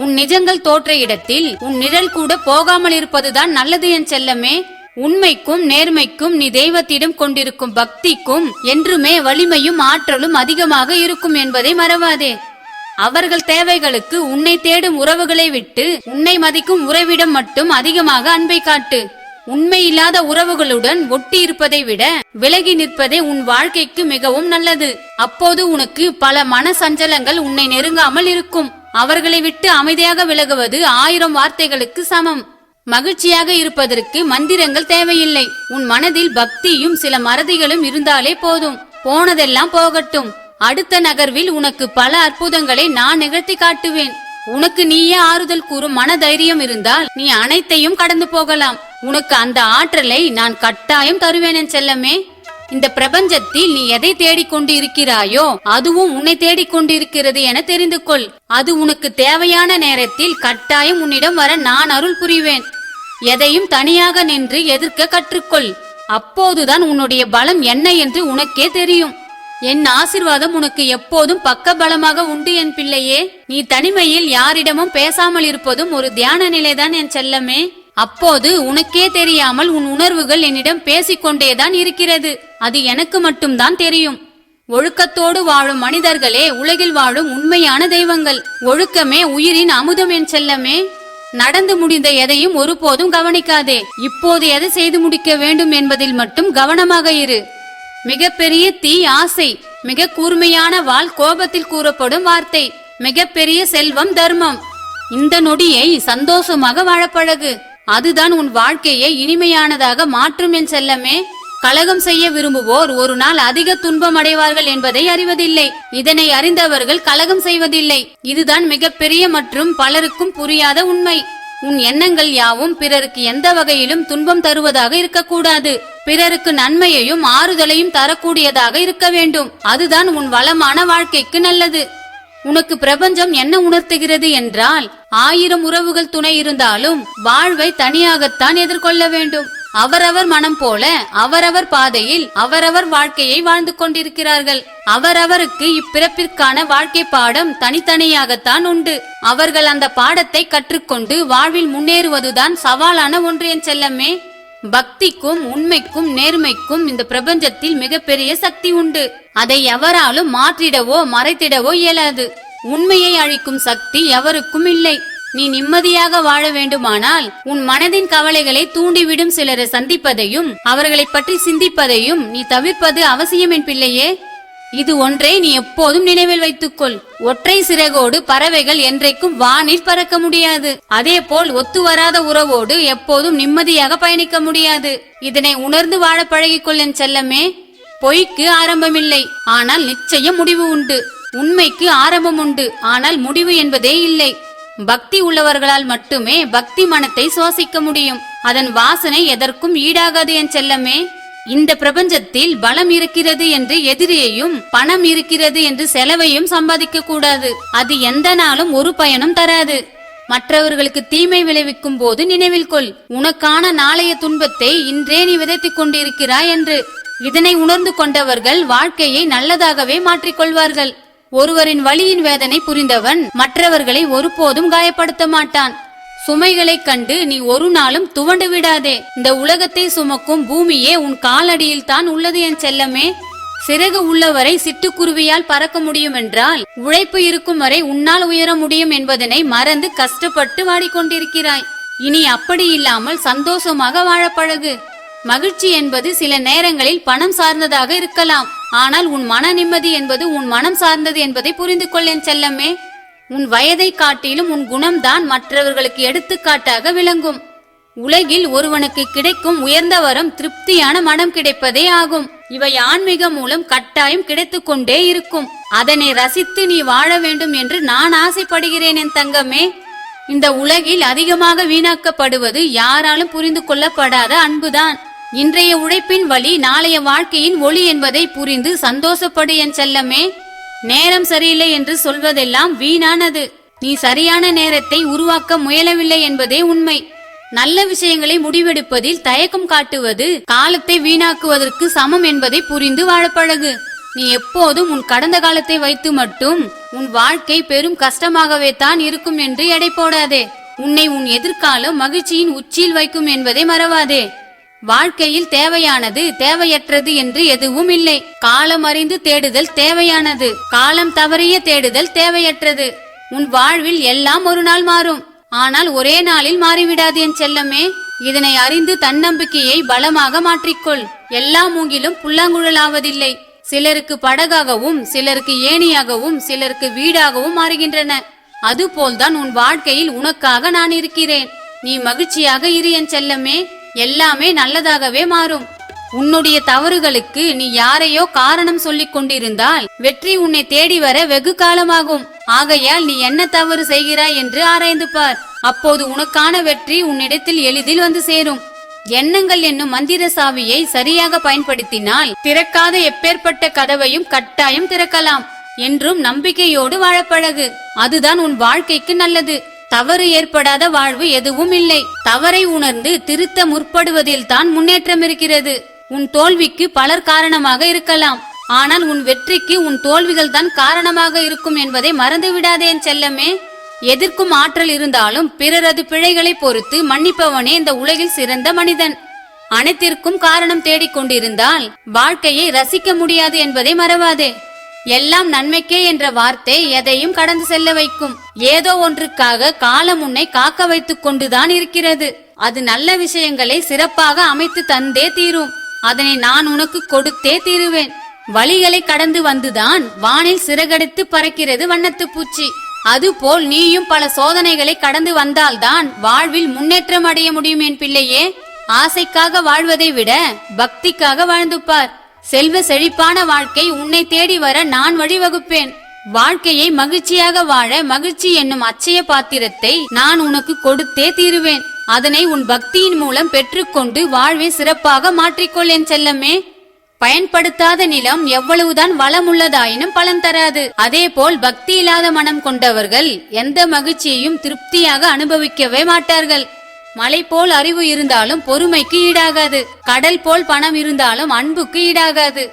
உன் நிஜங்கள் தோற்ற இடத்தில் உன் நிழல் கூட போகாமல் இருப்பதுதான் நல்லது என் செல்லமே. உண்மைக்கும் நேர்மைக்கும் நீ தெய்வத்திடம் கொண்டிருக்கும் பக்திக்கும் என்றுமே வலிமையும் ஆற்றலும் அதிகமாக இருக்கும் என்பதை மறவாதே. அவர்கள் தேவைகளுக்கு உன்னை தேடும் உறவுகளை விட்டு உன்னை மதிக்கும் உறவிடம் மட்டும் அதிகமாக அன்பை காட்டு. உண்மை இல்லாத உறவுகளுடன் ஒட்டி இருப்பதை விட விலகி நிற்பதே உன் வாழ்க்கைக்கு மிகவும் நல்லது. அப்போது உனக்கு பல மன சஞ்சலங்கள் உன்னை நெருங்காமல் இருக்கும். அவர்களை விட்டு அமைதியாக விலகுவது 1000 வார்த்தைகளுக்கு சமம். மகிழ்ச்சியாக இருப்பதற்கு மந்திரங்கள் தேவையில்லை. உன் மனதில் பக்தியும் சில மறதிகளும் இருந்தாலே போதும். போனதெல்லாம் போகட்டும். அடுத்த நகர்வில் உனக்கு பல அற்புதங்களை நான் நிகழ்த்தி காட்டுவேன். உனக்கு நீயே ஆறுதல் கூறும் மன தைரியம் இருந்தால் நீ அனைத்தையும் கடந்து போகலாம். உனக்கு அந்த ஆற்றலை நான் கட்டாயம் தருவேன் என் செல்லமே. இந்த பிரபஞ்சத்தில் நீ எதை தேடிக்கொண்டு இருக்கிறாயோ அதுவும் உன்னை தேடிக்கொண்டு இருக்கிறது என தெரிந்து கொள். அது உனக்கு தேவையான நேரத்தில் கட்டாயம் உன்னிடம் வர நான் அருள் புரிவேன். எதையும் தனியாக நின்று எதிர்க்க கற்றுக்கொள். அப்போதுதான் உன்னுடைய பலம் என்ன என்று உனக்கே தெரியும். என் ஆசிர்வாதம் உனக்கு எப்போதும் பக்க பலமாக உண்டு என் பிள்ளையே. நீ தனிமையில் யாரிடமும் பேசாமல் இருப்பதும் ஒரு தியான நிலைதான் என் செல்லமே. அப்போது உனக்கே தெரியாமல் உன் உணர்வுகள் என்னிடம் பேசிக்கொண்டேதான் இருக்கிறது. அது எனக்கு மட்டும்தான் தெரியும். ஒழுக்கத்தோடு வாழும் மனிதர்களே உலகில் வாழும் உண்மையான தெய்வங்கள். ஒழுக்கமே உயிரின் அமுதம் என் செல்லமே. நடந்து முடிந்த எதையும் ஒருபோதும் கவனிக்காதே. இப்போது எதை செய்து முடிக்க வேண்டும் என்பதில் மட்டும் கவனமாக இரு. மிகப்பெரிய தீ ஆசை, மிக கூர்மையான வாள் கோபத்தில் கூறப்படும் வார்த்தை, மிகப்பெரிய செல்வம் தர்மம். இந்த நொடியை சந்தோஷமாக வாழப்பழகு. அதுதான் உன் வாழ்க்கையை இனிமையானதாக மாற்றும் என் செல்லமே. கலகம் செய்ய விரும்புவோர் ஒரு நாள் அதிக துன்பம் அடைவார்கள் என்பதை அறிவதில்லை. இதனை அறிந்தவர்கள் கலகம் செய்வதில்லை. இதுதான் மிகப்பெரிய மற்றும் பலருக்கும் புரியாத உண்மை. உன் எண்ணங்கள் யாவும் பிறருக்கு எந்த வகையிலும் துன்பம் தருவதாக இருக்கக்கூடாது. பிறருக்கு நன்மையையும் ஆறுதலையும் தரக்கூடியதாக இருக்க வேண்டும். அதுதான் உன் வளமான வாழ்க்கைக்கு நல்லது. உனக்கு பிரபஞ்சம் என்ன உணர்த்துகிறது என்றால் 1000 உறவுகள் துணை இருந்தாலும் வாழ்வை தனியாகத்தான் எதிர்கொள்ள வேண்டும். அவரவர் மனம் போல அவரவர் பாதையில் அவரவர் வாழ்க்கையை வாழ்ந்து கொண்டிருக்கிறார்கள். அவரவருக்கு இப்பிறப்பிற்கான வாழ்க்கை பாடம் தனித்தனியாகத்தான் உண்டு. அவர்கள் அந்த பாடத்தை கற்றுக்கொண்டு வாழ்வில் முன்னேறுவதுதான் சவாலான ஒன்று என் செல்லமே. பக்திக்கும் உண்மைக்கும் நேர்மைக்கும் இந்த பிரபஞ்சத்தில் மிகப்பெரிய சக்தி உண்டு. அதை எவராலும் மாற்றிடவோ மறைத்திடவோ இயலாது. உண்மையை அழிக்கும் சக்தி எவருக்கும் இல்லை. நீ நிம்மதியாக வாழ வேண்டுமானால் உன் மனதின் கவலைகளை தூண்டிவிடும் சிலரை சந்திப்பதையும் அவர்களை பற்றி சிந்திப்பதையும் நீ தவிர்ப்பது அவசியம் என் பிள்ளையே. இது ஒன்றை நீ எப்போதும் நினைவில் வைத்துக்கொள். ஒற்றை சிறகோடு பறவைகள் என்றைக்கும் வானில் பறக்க முடியாது. அதே போல் ஒத்து வராத உறவோடு எப்போதும் நிம்மதியாக பயணிக்க முடியாது. இதனை உணர்ந்து வாழ பழகிக்கொள் என் செல்லமே. பொய்க்கு ஆரம்பமில்லை, ஆனால் நிச்சயம் முடிவு உண்டு. உண்மைக்கு ஆரம்பம் உண்டு, ஆனால் முடிவு என்பதே இல்லை. பக்தி உள்ளவர்களால் மட்டுமே பக்தி மனத்தை சுவாசிக்க முடியும். அதன் வாசனை எதற்கும் ஈடாகாது என் செல்லமே. இந்த பிரபஞ்சத்தில் பலம் இருக்கிறது என்று எதிரியையும் பணம் இருக்கிறது என்று செலவையும் சம்பாதிக்க கூடாது. அது எந்த நாளும் ஒரு பயனும் தராது. மற்றவர்களுக்கு தீமை விளைவிக்கும் போது நினைவில் கொள், உனக்கான நாளைய துன்பத்தை இன்றே நீ விதைத்துக் கொண்டிருக்கிறாய் என்று. இதனை உணர்ந்து கொண்டவர்கள் வாழ்க்கையை நல்லதாகவே மாற்றிக்கொள்வார்கள். ஒருவரின் வலியின் வேதனை புரிந்தவன் மற்றவர்களை ஒருபோதும் காயப்படுத்த மாட்டான். சுமைகளை கண்டு நீ ஒரு நாளும் துவண்டு விடாதே. இந்த உலகத்தை சுமக்கும் பூமியே உன் காலடியில் தான் உள்ளது என் செல்லமே. சிறகு உள்ளவரை சிட்டுக்குருவியால் பறக்க முடியும் என்றால் உழைப்பு இருக்கும் வரை உன்னால் உயர முடியும் என்பதனை மறந்து கஷ்டப்பட்டு வாடிக்கொண்டிருக்கிறாய். இனி அப்படி இல்லாமல் சந்தோஷமாக வாழ பழகு. மகிழ்ச்சி என்பது சில நேரங்களில் பணம் சார்ந்ததாக இருக்கலாம். ஆனால் உன் மன நிம்மதி என்பது உன் மனம் சார்ந்தது என்பதை புரிந்து கொள் என் செல்லமே. உன் வயதை காட்டிலும் உன் குணம்தான் மற்றவர்களுக்கு எடுத்துக்காட்டாக விளங்கும். உலகில் ஒருவனுக்கு கிடைக்கும் உயர்ந்த வரம் திருப்தியான மனம் கிடைப்பதே ஆகும். இவை ஆன்மீகம் மூலம் கட்டாயம் கிடைத்து கொண்டே இருக்கும். அதனை ரசித்து நீ வாழ வேண்டும் என்று நான் ஆசைப்படுகிறேன் என் தங்கமே. இந்த உலகில் அதிகமாக வீணாக்கப்படுவது யாராலும் புரிந்து கொள்ளப்படாத அன்புதான். இன்றைய உழைப்பின் வழி நாளைய வாழ்க்கையின் ஒளி என்பதை புரிந்து சந்தோஷப்படு என் செல்லமே. நேரம் சரியில்லை என்று சொல்வதெல்லாம் வீணானது. நீ சரியான நேரத்தை உருவாக்க முயலவில்லை என்பதே உண்மை. நல்ல விஷயங்களை முடிவெடுப்பதில் தயக்கம் காட்டுவது காலத்தை வீணாக்குவதற்கு சமம் என்பதை புரிந்து வாழப்பழகு. நீ எப்போதும் உன் கடந்த காலத்தை வைத்து மட்டும் உன் வாழ்க்கை பெரும் கஷ்டமாகவே தான் இருக்கும் என்று எடை போடாதே. உன்னை உன் எதிர்காலம் மகிழ்ச்சியின் உச்சியில் வைக்கும் என்பதை மறவாதே. வாழ்க்கையில் தேவையானது தேவையற்றது என்று எதுவும் இல்லை. காலம் அறிந்து தேடுதல் தேவையானது, காலம் தவறிய தேடுதல் தேவையற்றது. உன் வாழ்வில் எல்லாம் ஒரு நாள் மாறும், ஆனால் ஒரே நாளில் மாறிவிடாது என் செல்லமே. இதனை அறிந்து தன்னம்பிக்கையை பலமாக மாற்றிக்கொள். எல்லா மூங்கிலும் புல்லாங்குழல் ஆவதில்லை. சிலருக்கு படகாகவும் சிலருக்கு ஏணியாகவும் சிலருக்கு வீடாகவும் மாறுகின்றன. அதுபோல்தான் உன் வாழ்க்கையில் உனக்காக நான் இருக்கிறேன். நீ மகிழ்ச்சியாக இரு என் செல்லமே. எல்லாமே நல்லதாகவே மாறும். உன்னுடைய தவறுகளுக்கு நீ யாரையோ காரணம் சொல்லிக் கொண்டிருந்தால் வெற்றி உன்னை தேடி வர வெகு காலமாகும். ஆகையால் நீ என்ன தவறு செய்கிறாய் என்று ஆராய்ந்து பார். அப்போது உனக்கான வெற்றி உன்னிடத்தில் எளிதில் வந்து சேரும். எண்ணங்கள் என்னும் மந்திர சாவியை சரியாக பயன்படுத்தினால் திறக்காத எப்பேற்பட்ட கதவையும் கட்டாயம் திறக்கலாம். என்றும் நம்பிக்கையோடு வாழப்பழகு. அதுதான் உன் வாழ்க்கைக்கு நல்லது. தவறு ஏற்படாத வாழ்வு எதுவும் இல்லை. தவறை உணர்ந்து திருத்த முற்படுவதில் தான் முன்னேற்றம் இருக்கிறது. உன் தோல்விக்கு பலர் காரணமாக இருக்கலாம், ஆனால் உன் வெற்றிக்கு உன் தோல்விகள் தான் காரணமாக இருக்கும் என்பதை மறந்து விடாதே என் செல்லமே. எதிர்க்கும் ஆற்றல் இருந்தாலும் பிறரது பிழைகளை பொறுத்து மன்னிப்பவனே இந்த உலகில் சிறந்த மனிதன். அனைத்திற்கும் காரணம் தேடிக்கொண்டிருந்தால் வாழ்க்கையை ரசிக்க முடியாது என்பதை மறவாதே. எல்லாம் நன்மைக்கே என்ற வார்த்தை எதையும் கடந்து செல்ல வைக்கும். ஏதோ ஒன்றுக்காக காலம் உன்னை காக்க வைத்துக் கொண்டுதான் இருக்கிறது. அது நல்ல விஷயங்களை சிறப்பாக அமைத்து தந்தே தீரும். அதனை நான் உனக்கு கொடுத்தே தீருவேன். வழிகளை கடந்து வந்துதான் வானில் சிறகடித்து பறக்கிறது வண்ணத்து பூச்சி. அதுபோல் நீயும் பல சோதனைகளை கடந்து வந்தால்தான் வாழ்வில் முன்னேற்றம் அடைய முடியும் என் பிள்ளையே. ஆசைக்காக வாழ்வதை விட பக்திக்காக வாழ்ந்து பார். செல்வ செழிப்பான வாழ்க்கை உன்னை தேடி வர நான் வழிவகுப்பேன். வாழ்க்கையை மகிழ்ச்சியாக வாழ மகிழ்ச்சி என்னும் அச்சய பாத்திரத்தை நான் உனக்கு கொடுத்தே தீருவேன். அதனை உன் பக்தியின் மூலம் பெற்றுக்கொண்டு வாழ்வை சிறப்பாக மாற்றிக்கொள் என் செல்லமே. பயன்படுத்தாத நிலம் எவ்வளவுதான் வளமுள்ளதாயினும் பலன் தராது. அதே போல் பக்தி இல்லாத மனம் கொண்டவர்கள் எந்த மகிழ்ச்சியையும் திருப்தியாக அனுபவிக்கவே மாட்டார்கள். மலை போல் அறிவு இருந்தாலும் பொறுமைக்கு ஈடாகாது. கடல் போல் பணம் இருந்தாலும் அன்புக்கு ஈடாகாது.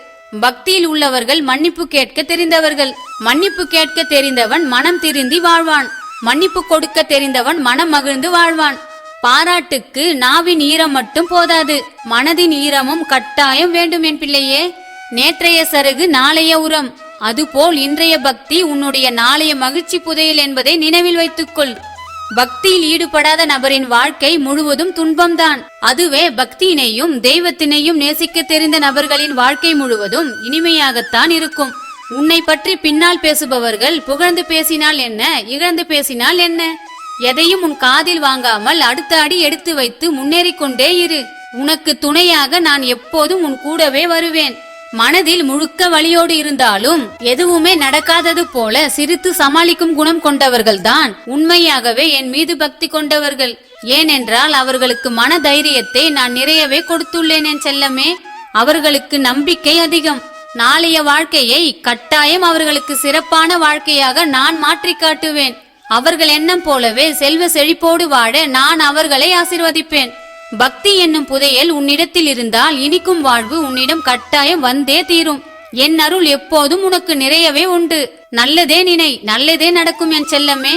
பக்தியில் உள்ளவர்கள் மன்னிப்பு கேட்க தெரிந்தவர்கள். மன்னிப்பு கேட்க தெரிந்தவன் மனம் திருந்தி வாழ்வான். மன்னிப்பு கொடுக்க தெரிந்தவன் மனம் மகிழ்ந்து வாழ்வான். பாராட்டுக்கு நாவின் ஈரம் மட்டும் போதாது, மனதின் ஈரமும் கட்டாயம் வேண்டும் என் பிள்ளையே. நேற்றைய சருகு நாளைய உரம். அதுபோல் இன்றைய பக்தி உன்னுடைய நாளைய மகிழ்ச்சி புதையல் என்பதை நினைவில் வைத்துக்கொள். பக்தியில் ஈடுபடாத நபரின் வாழ்க்கை முழுவதும் துன்பம்தான். அதுவே பக்தியினையும் தெய்வத்தினையும் நேசிக்க தெரிந்த நபர்களின் வாழ்க்கை முழுவதும் இனிமையாகத்தான் இருக்கும். உன்னை பற்றி பின்னால் பேசுபவர்கள் புகழ்ந்து பேசினால் என்ன, இகழ்ந்து பேசினால் என்ன, எதையும் உன் காதில் வாங்காமல் அடுத்த அடி எடுத்து வைத்து முன்னேறிக் கொண்டே இரு. உனக்கு துணையாக நான் எப்போதும் உன் கூடவே வருவேன். மனதில் முழுக்க வலியோடு இருந்தாலும் எதுவுமே நடக்காதது போல சிரித்து சமாளிக்கும் குணம் கொண்டவர்கள்தான் உண்மையாகவே என் மீது பக்தி கொண்டவர்கள். ஏனென்றால் அவர்களுக்கு மன தைரியத்தை நான் நிறையவே கொடுத்துள்ளேன் என் செல்லமே. அவர்களுக்கு நம்பிக்கை அதிகம். நாளைய வாழ்க்கையை கட்டாயம் அவர்களுக்கு சிறப்பான வாழ்க்கையாக நான் மாற்றி காட்டுவேன். அவர்கள் எண்ணம் போலவே செல்வ செழிப்போடு வாழ நான் அவர்களை ஆசீர்வதிப்பேன். பக்தி என்னும் புதையல் உன்னிடத்தில் இருந்தால் இனிக்கும் வாழ்வு உன்னிடம் கட்டாயம் வந்தே தீரும். என் அருள் எப்போதும் உனக்கு நிறையவே உண்டு. நல்லதே நினை, நல்லதே நடக்கும் என் செல்லமே.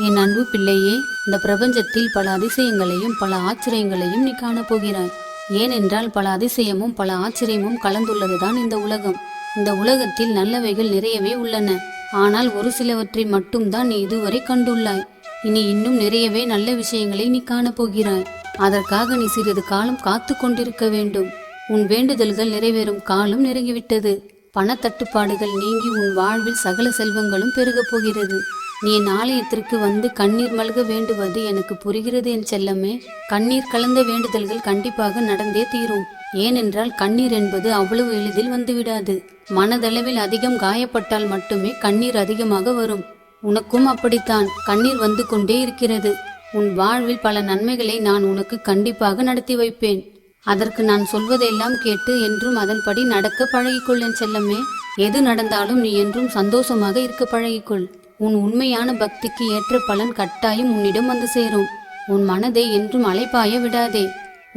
என் அன்பு பிள்ளையே, இந்த பிரபஞ்சத்தில் பல அதிசயங்களையும் பல ஆச்சரியங்களையும் நீ காணப்போகிறாய். ஏனென்றால் பல அதிசயமும் பல ஆச்சரியமும் கலந்துள்ளதுதான் இந்த உலகம். இந்த உலகத்தில் நல்லவைகள் நிறையவே உள்ளன. ஆனால் ஒரு சிலவற்றை மட்டும்தான் நீ இதுவரை கண்டுள்ளாய். இனி இன்னும் நிறையவே நல்ல விஷயங்களை நீ காணப்போகிறாய். அதற்காக நீ சிறிது காலம் காத்து கொண்டிருக்க வேண்டும். உன் வேண்டுதல்கள் நிறைவேறும் காலம் நெருங்கிவிட்டது. பணத்தட்டுப்பாடுகள் நீங்கி உன் வாழ்வில் சகல செல்வங்களும் பெருகப் போகிறது. நீ என் ஆலயத்திற்கு வந்து கண்ணீர் மல்க வேண்டுவது எனக்கு புரிகிறது என் செல்லமே. கண்ணீர் கலந்த வேண்டுதல்கள் கண்டிப்பாக நடந்தே தீரும். ஏனென்றால் கண்ணீர் என்பது அவ்வளவு எளிதில் வந்துவிடாது. மனதளவில் அதிகம் காயப்பட்டால் மட்டுமே கண்ணீர் அதிகமாக வரும். உனக்கும் அப்படித்தான் கண்ணீர் வந்து கொண்டே இருக்கிறது. உன் வாழ்வில் பல நன்மைகளை நான் உனக்கு கண்டிப்பாக நடத்தி வைப்பேன். அதற்கு நான் சொல்வதெல்லாம் கேட்டு என்றும் அதன்படி நடக்க பழகிக்கொள் என் செல்லமே. எது நடந்தாலும் நீ என்றும் சந்தோஷமாக இருக்க பழகிக்கொள். உன் உண்மையான பக்திக்கு ஏற்ற பலன் கட்டாயம் உன்னிடம் வந்து சேரும். உன் மனதை என்றும் அலைப்பாய விடாதே.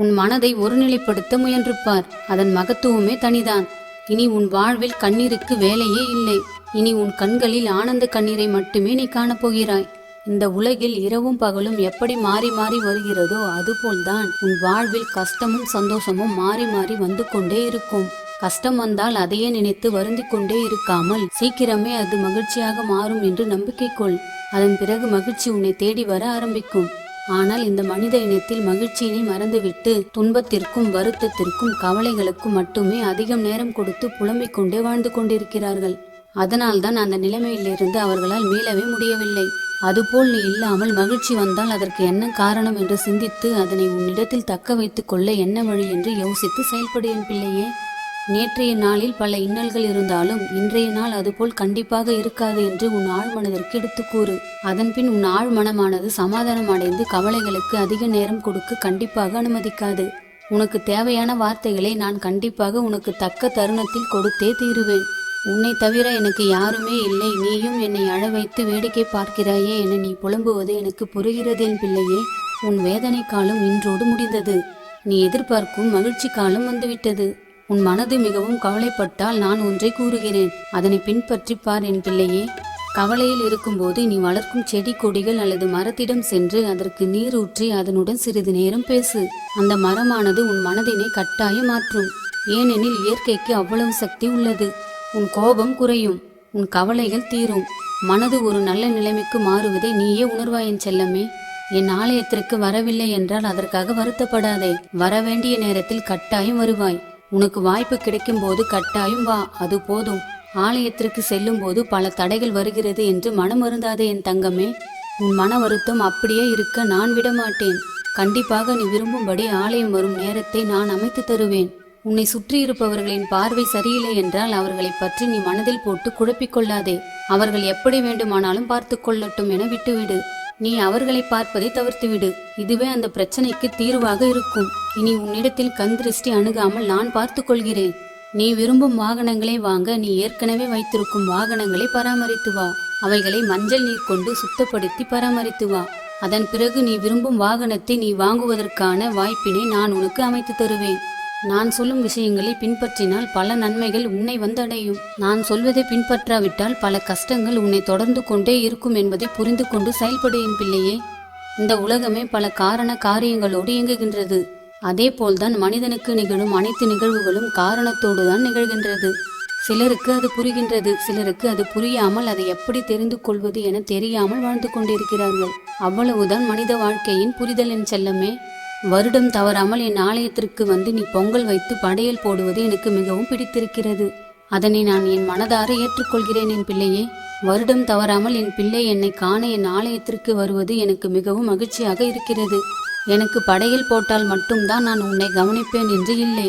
உன் மனதை ஒருநிலைப்படுத்த முயன்று பார். அதன் மகத்துவமே தனிதான். இனி உன் வாழ்வில் கண்ணீருக்கு வேலையே இல்லை. இனி உன் கண்களில் ஆனந்த கண்ணீரை மட்டுமே நீ காணப்போகிறாய். இந்த உலகில் இரவும் பகலும் எப்படி மாறி மாறி வருகிறதோ அதுபோல்தான் உன் வாழ்வில் கஷ்டமும் சந்தோஷமும் மாறி மாறி வந்து கொண்டே இருக்கும். கஷ்டம் வந்தால் அதையே நினைத்து வருந்தி கொண்டே இருக்காமல் சீக்கிரமே அது மகிழ்ச்சியாக மாறும் என்று நம்பிக்கை கொள். அதன் பிறகு மகிழ்ச்சி உன்னை தேடி வர ஆரம்பிக்கும். ஆனால் இந்த மனித இனத்தில் மகிழ்ச்சியினை மறந்துவிட்டு துன்பத்திற்கும் வருத்தத்திற்கும் கவலைகளுக்கும் மட்டுமே அதிகம் நேரம் கொடுத்து புலம்பிக் கொண்டே வாழ்ந்து கொண்டிருக்கிறார்கள். அதனால்தான் அந்த நிலைமையிலிருந்து அவர்களால் மீளவே முடியவில்லை. அதுபோல் நீ இல்லாமல் மகிழ்ச்சி வந்தால் அதற்கு என்ன காரணம் என்று சிந்தித்து அதனை உன்னிடத்தில் தக்க வைத்துக் கொள்ள என்ன வழி என்று யோசித்து செயல்படு என் பிள்ளையே. நேற்றைய நாளில் பல இன்னல்கள் இருந்தாலும் இன்றைய நாள் அதுபோல் கண்டிப்பாக இருக்காது என்று உன் ஆழ்மனதிற்கு எடுத்து கூறு. அதன்பின் உன் ஆழ்மனமானது சமாதானம் அடைந்து கவலைகளுக்கு அதிக நேரம் கொடுக்க கண்டிப்பாக அனுமதிக்காது. உனக்கு தேவையான வார்த்தைகளை நான் கண்டிப்பாக உனக்கு தக்க தருணத்தில் கொடுத்தே தீருவேன். உன்னை தவிர எனக்கு யாருமே இல்லை, நீயும் என்னை அழ வைத்து வேடிக்கை பார்க்கிறாயே என நீ புலம்புவது எனக்கு புரிகிறது என் பிள்ளையே. உன் வேதனை காலம் இன்றோடு முடிந்தது. நீ எதிர்பார்க்கும் மகிழ்ச்சி காலம் வந்துவிட்டது. உன் மனது மிகவும் கவலைப்பட்டால் நான் ஒன்றை கூறுகிறேன், அதனை பின்பற்றி பார் என் பிள்ளையே. கவலையில் இருக்கும்போது நீ வளர்க்கும் செடி கொடிகள் அல்லது மரத்திடம் சென்று அதற்கு நீர் ஊற்றி அதனுடன் சிறிது நேரம் பேசு. அந்த மரமானது உன் மனதினை கட்டாயம் மாற்றும். ஏனெனில் இயற்கைக்கு அவ்வளவு சக்தி உள்ளது. உன் கோபம் குறையும், உன் கவலைகள் தீரும், மனது ஒரு நல்ல நிலைமைக்கு மாறுவதை நீயே உணர்வாய் என் செல்லமே. என் ஆலயத்திற்கு வரவில்லை என்றால் அதற்காக வருத்தப்படாதே. வரவேண்டிய நேரத்தில் கட்டாயம் வருவாய். உனக்கு வாய்ப்பு கிடைக்கும் போது கட்டாயம் வா, அது போதும். ஆலயத்திற்கு செல்லும் போது பல தடைகள் வருகிறது என்று மனம் வருந்தாதே என் தங்கமே. உன் மன வருத்தம் அப்படியே இருக்க நான் விடமாட்டேன். கண்டிப்பாக நீ விரும்பும்படி ஆலயம் வரும் நேரத்தை நான் அமைத்து தருவேன். உன்னை சுற்றி இருப்பவர்களின் பார்வை சரியில்லை என்றால் அவர்களை பற்றி நீ மனதில் போட்டு குழப்பிக்கொள்ளாதே. அவர்கள் எப்படி வேண்டுமானாலும் பார்த்து கொள்ளட்டும் என விட்டுவிடு. நீ அவர்களை பார்ப்பதை தவிர்த்துவிடு. இதுவே அந்த பிரச்சனைக்கு தீர்வாக இருக்கும். இனி உன்னிடத்தில் கண் திருஷ்டி அணுகாமல் நான் பார்த்து கொள்கிறேன். நீ விரும்பும் வாகனங்களை வாங்க நீ ஏற்கனவே வைத்திருக்கும் வாகனங்களை பராமரித்து வா. அவைகளை மஞ்சள் நீர் கொண்டு சுத்தப்படுத்தி பராமரித்து வா. அதன் பிறகு நீ விரும்பும் வாகனத்தை நீ வாங்குவதற்கான வாய்ப்பினை நான் உனக்கு அமைத்து தருவேன். நான் சொல்லும் விஷயங்களை பின்பற்றினால் பல நன்மைகள் உன்னை வந்தடையும். நான் சொல்வதை பின்பற்றாவிட்டால் பல கஷ்டங்கள் உன்னை தொடர்ந்து கொண்டே இருக்கும் என்பதை புரிந்து கொண்டு செயல்படு என் பிள்ளையே. இந்த உலகமே பல காரண காரியங்களோடு இயங்குகின்றது. அதே போல்தான் மனிதனுக்கு நிகழும் அனைத்து நிகழ்வுகளும் காரணத்தோடு தான் நிகழ்கின்றது. சிலருக்கு அது புரிகின்றது, சிலருக்கு அது புரியாமல் அதை எப்படி தெரிந்து கொள்வது என தெரியாமல் வாழ்ந்து கொண்டிருக்கிறார்கள். அவ்வளவுதான் மனித வாழ்க்கையின் புரிதல் என் செல்லமே. வருடம் தவறாமல் என் ஆலயத்திற்கு வந்து நீ பொங்கல் வைத்து படையல் போடுவது எனக்கு மிகவும் பிடித்திருக்கிறது. அதனை நான் என் மனதார ஏற்றுக்கொள்கிறேன் என் பிள்ளையே. வருடம் தவறாமல் என் பிள்ளை என்னை காண என் ஆலயத்திற்கு வருவது எனக்கு மிகவும் மகிழ்ச்சியாக இருக்கிறது. எனக்கு படையல் போட்டால் மட்டும்தான் நான் உன்னை கவனிப்பேன் என்று இல்லை.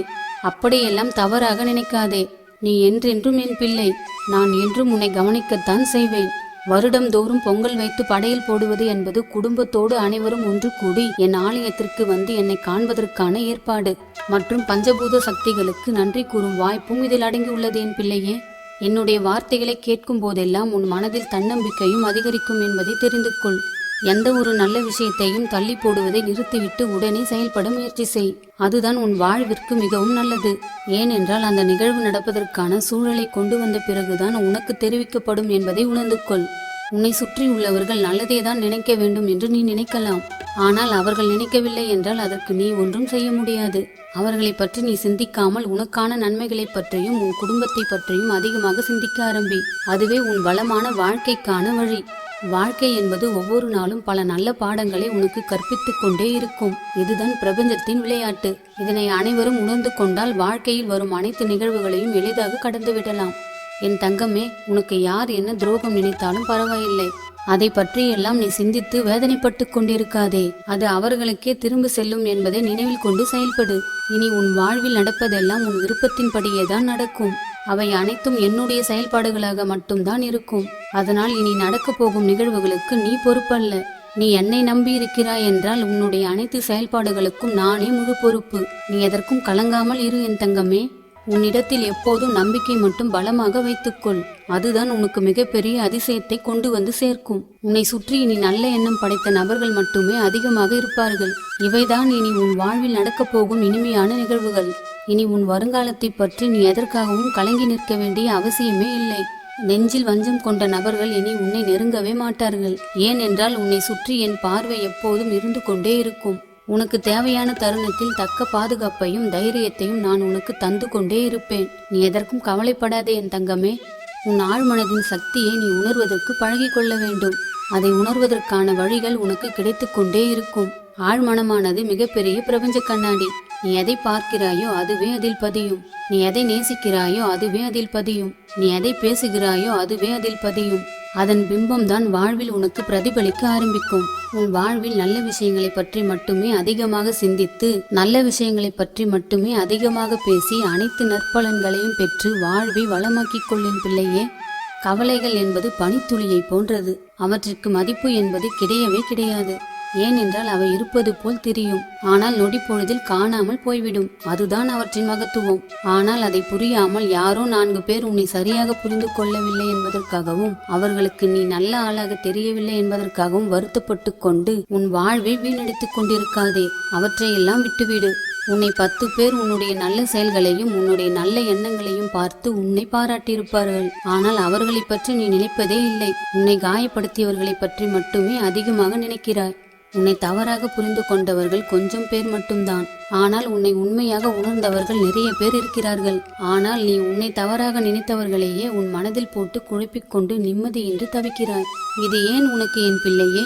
அப்படியெல்லாம் தவறாக நினைக்காதே. நீ என்றென்றும் என் பிள்ளை. நான் என்றும் உன்னை கவனிக்கத்தான் செய்வேன். வருடந்தோறும் பொங்கல் வைத்து படையல் போடுவது என்பது குடும்பத்தோடு அனைவரும் ஒன்று கூடி என் ஆலயத்திற்கு வந்து என்னை காண்பதற்கான ஏற்பாடு மற்றும் பஞ்சபூத சக்திகளுக்கு நன்றி கூறும் வாய்ப்பும் இதில் அடங்கியுள்ளது என் பிள்ளையே. என்னுடைய வார்த்தைகளை கேட்கும் போதெல்லாம் உன் மனதில் தன்னம்பிக்கையும் அதிகரிக்கும் என்பதை தெரிந்து கொள். எந்த ஒரு நல்ல விஷயத்தையும் தள்ளி போடுவதை நிறுத்திவிட்டு உடனே செயல்பட முயற்சி செய். அதுதான் உன் வாழ்விற்கு மிகவும் நல்லது. ஏனென்றால் அந்த நிகழ்வு நடப்பதற்கான சூழலை கொண்டு வந்த பிறகுதான் உனக்கு தெரிவிக்கப்படும் என்பதை உணர்ந்து கொள். உன்னை சுற்றி உள்ளவர்கள் நல்லதே தான் நினைக்க வேண்டும் என்று நீ நினைக்கலாம். ஆனால் அவர்கள் நினைக்கவில்லை என்றால் அதற்கு நீ ஒன்றும் செய்ய முடியாது. அவர்களை பற்றி நீ சிந்திக்காமல் உனக்கான நன்மைகளை பற்றியும் உன் குடும்பத்தை பற்றியும் அதிகமாக சிந்திக்க ஆரம்பி. அதுவே உன் வளமான வாழ்க்கைக்கான வழி. வாழ்க்கை என்பது ஒவ்வொரு நாளும் பல நல்ல பாடங்களை உனக்கு கற்பித்துக் கொண்டே இருக்கும். இதுதான் பிரபஞ்சத்தின் விளையாட்டு. இதனை அனைவரும் உணர்ந்து கொண்டால் வாழ்க்கையில் வரும் அனைத்து நிகழ்வுகளையும் எளிதாக கடந்து விடலாம். என் தங்கமே, உனக்கு யார் என்ன துரோகம் நினைத்தாலும் பரவாயில்லை. அதை பற்றியெல்லாம் நீ சிந்தித்து வேதனைப்பட்டு கொண்டிருக்காதே. அது அவர்களுக்கே திரும்ப செல்லும் என்பதை நினைவில் கொண்டு செயல்படு. இனி உன் வாழ்வில் நடப்பதெல்லாம் உன் விருப்பத்தின்படியேதான் நடக்கும். அவை அனைத்தும் என்னுடைய செயல்பாடுகளாக மட்டும்தான் இருக்கும். அதனால் இனி நடக்கப் போகும் நிகழ்வுகளுக்கு நீ பொறுப்பல்ல. நீ என்னை நம்பி இருக்கிறாய் என்றால் உன்னுடைய அனைத்து செயல்பாடுகளுக்கும் நானே முழு பொறுப்பு. நீ எதற்கும் கலங்காமல் இரு என் தங்கமே. உன்னிடத்தில் எப்போதும் நம்பிக்கை மட்டும் பலமாக வைத்துக்கொள். அதுதான் உனக்கு மிகப்பெரிய அதிசயத்தை கொண்டு வந்து சேர்க்கும். உன்னை சுற்றி இனி நல்ல எண்ணம் படைத்த நபர்கள் மட்டுமே அதிகமாக இருப்பார்கள். இவைதான் இனி உன் வாழ்வில் நடக்கப் போகும் இனிமையான நிகழ்வுகள். இனி உன் வருங்காலத்தை பற்றி நீ எதற்காகவும் கலங்கி நிற்க வேண்டிய அவசியமே இல்லை. நெஞ்சில் வஞ்சம் கொண்ட நபர்கள் இனி உன்னை நெருங்கவே மாட்டார்கள். ஏனென்றால் உன்னை சுற்றி என் பார்வை எப்போதும் இருந்து கொண்டே இருக்கும். உனக்கு தேவையான தருணத்தில் தக்க பாதுகாப்பையும் தைரியத்தையும் நான் உனக்கு தந்து கொண்டே இருப்பேன். நீ எதற்கும் கவலைப்படாதே என் தங்கமே. உன் ஆழ்மனதின் சக்தியை நீ உணர்வதற்கு பழகிக்கொள்ள வேண்டும். அதை உணர்வதற்கான வழிகள் உனக்கு கிடைத்து கொண்டே இருக்கும். ஆழ்மனமானது மிகப்பெரிய பிரபஞ்ச கண்ணாடி. நீ எதை பார்க்கிறாயோ அதுவே அதில் பதியும். நீ எதை நேசிக்கிறாயோ அதுவே அதில் பதியும். நீ எதை பேசுகிறாயோ அதுவே அதில் பதியும். அதன் பிம்பம் தான் வாழ்வில் உனக்கு பிரதிபலிக்க ஆரம்பிக்கும். உன் வாழ்வில் நல்ல விஷயங்களை பற்றி மட்டுமே அதிகமாக சிந்தித்து நல்ல விஷயங்களை பற்றி மட்டுமே அதிகமாக பேசி அனைத்து நற்பலன்களையும் பெற்று வாழ்வை வளமாக்கிக் கொள்ளின் பிள்ளையே. கவலைகள் என்பது பனித்துளியை போன்றது. அவற்றிற்கு மதிப்பு என்பது கிடையவே கிடையாது. ஏனென்றால் அவை இருப்பது போல் தெரியும், ஆனால் நொடி பொழுதில் காணாமல் போய்விடும். அதுதான் அவற்றின் மகத்துவம். ஆனால் அதை புரியாமல் யாரோ 4 பேர் உன்னை சரியாக புரிந்து கொள்ளவில்லை என்பதற்காகவும் அவர்களுக்கு நீ நல்ல ஆளாக தெரியவில்லை என்பதற்காகவும் வருத்தப்பட்டு கொண்டு உன் வாழ்வை வீணடித்துக் கொண்டிருக்காதே. அவற்றையெல்லாம் விட்டுவிடு. உன்னை 10 பேர் உன்னுடைய நல்ல செயல்களையும் உன்னுடைய நல்ல எண்ணங்களையும் பார்த்து உன்னை பாராட்டியிருப்பார்கள். ஆனால் அவர்களை பற்றி நீ நினைப்பதே இல்லை. உன்னை காயப்படுத்தியவர்களை பற்றி மட்டுமே அதிகமாக நினைக்கிறாய். உன்னை தவறாக புரிந்து கொண்டவர்கள் கொஞ்சம் பேர் மட்டும்தான். ஆனால் உன்னை உண்மையாக உணர்ந்தவர்கள் நிறைய பேர் இருக்கிறார்கள். ஆனால் நீ உன்னை தவறாக நினைத்தவர்களையே உன் மனதில் போட்டு குழப்பிக்கொண்டு நிம்மதியின்றி தவிக்கிறாய். இது ஏன் உனக்கு என் பிள்ளையே?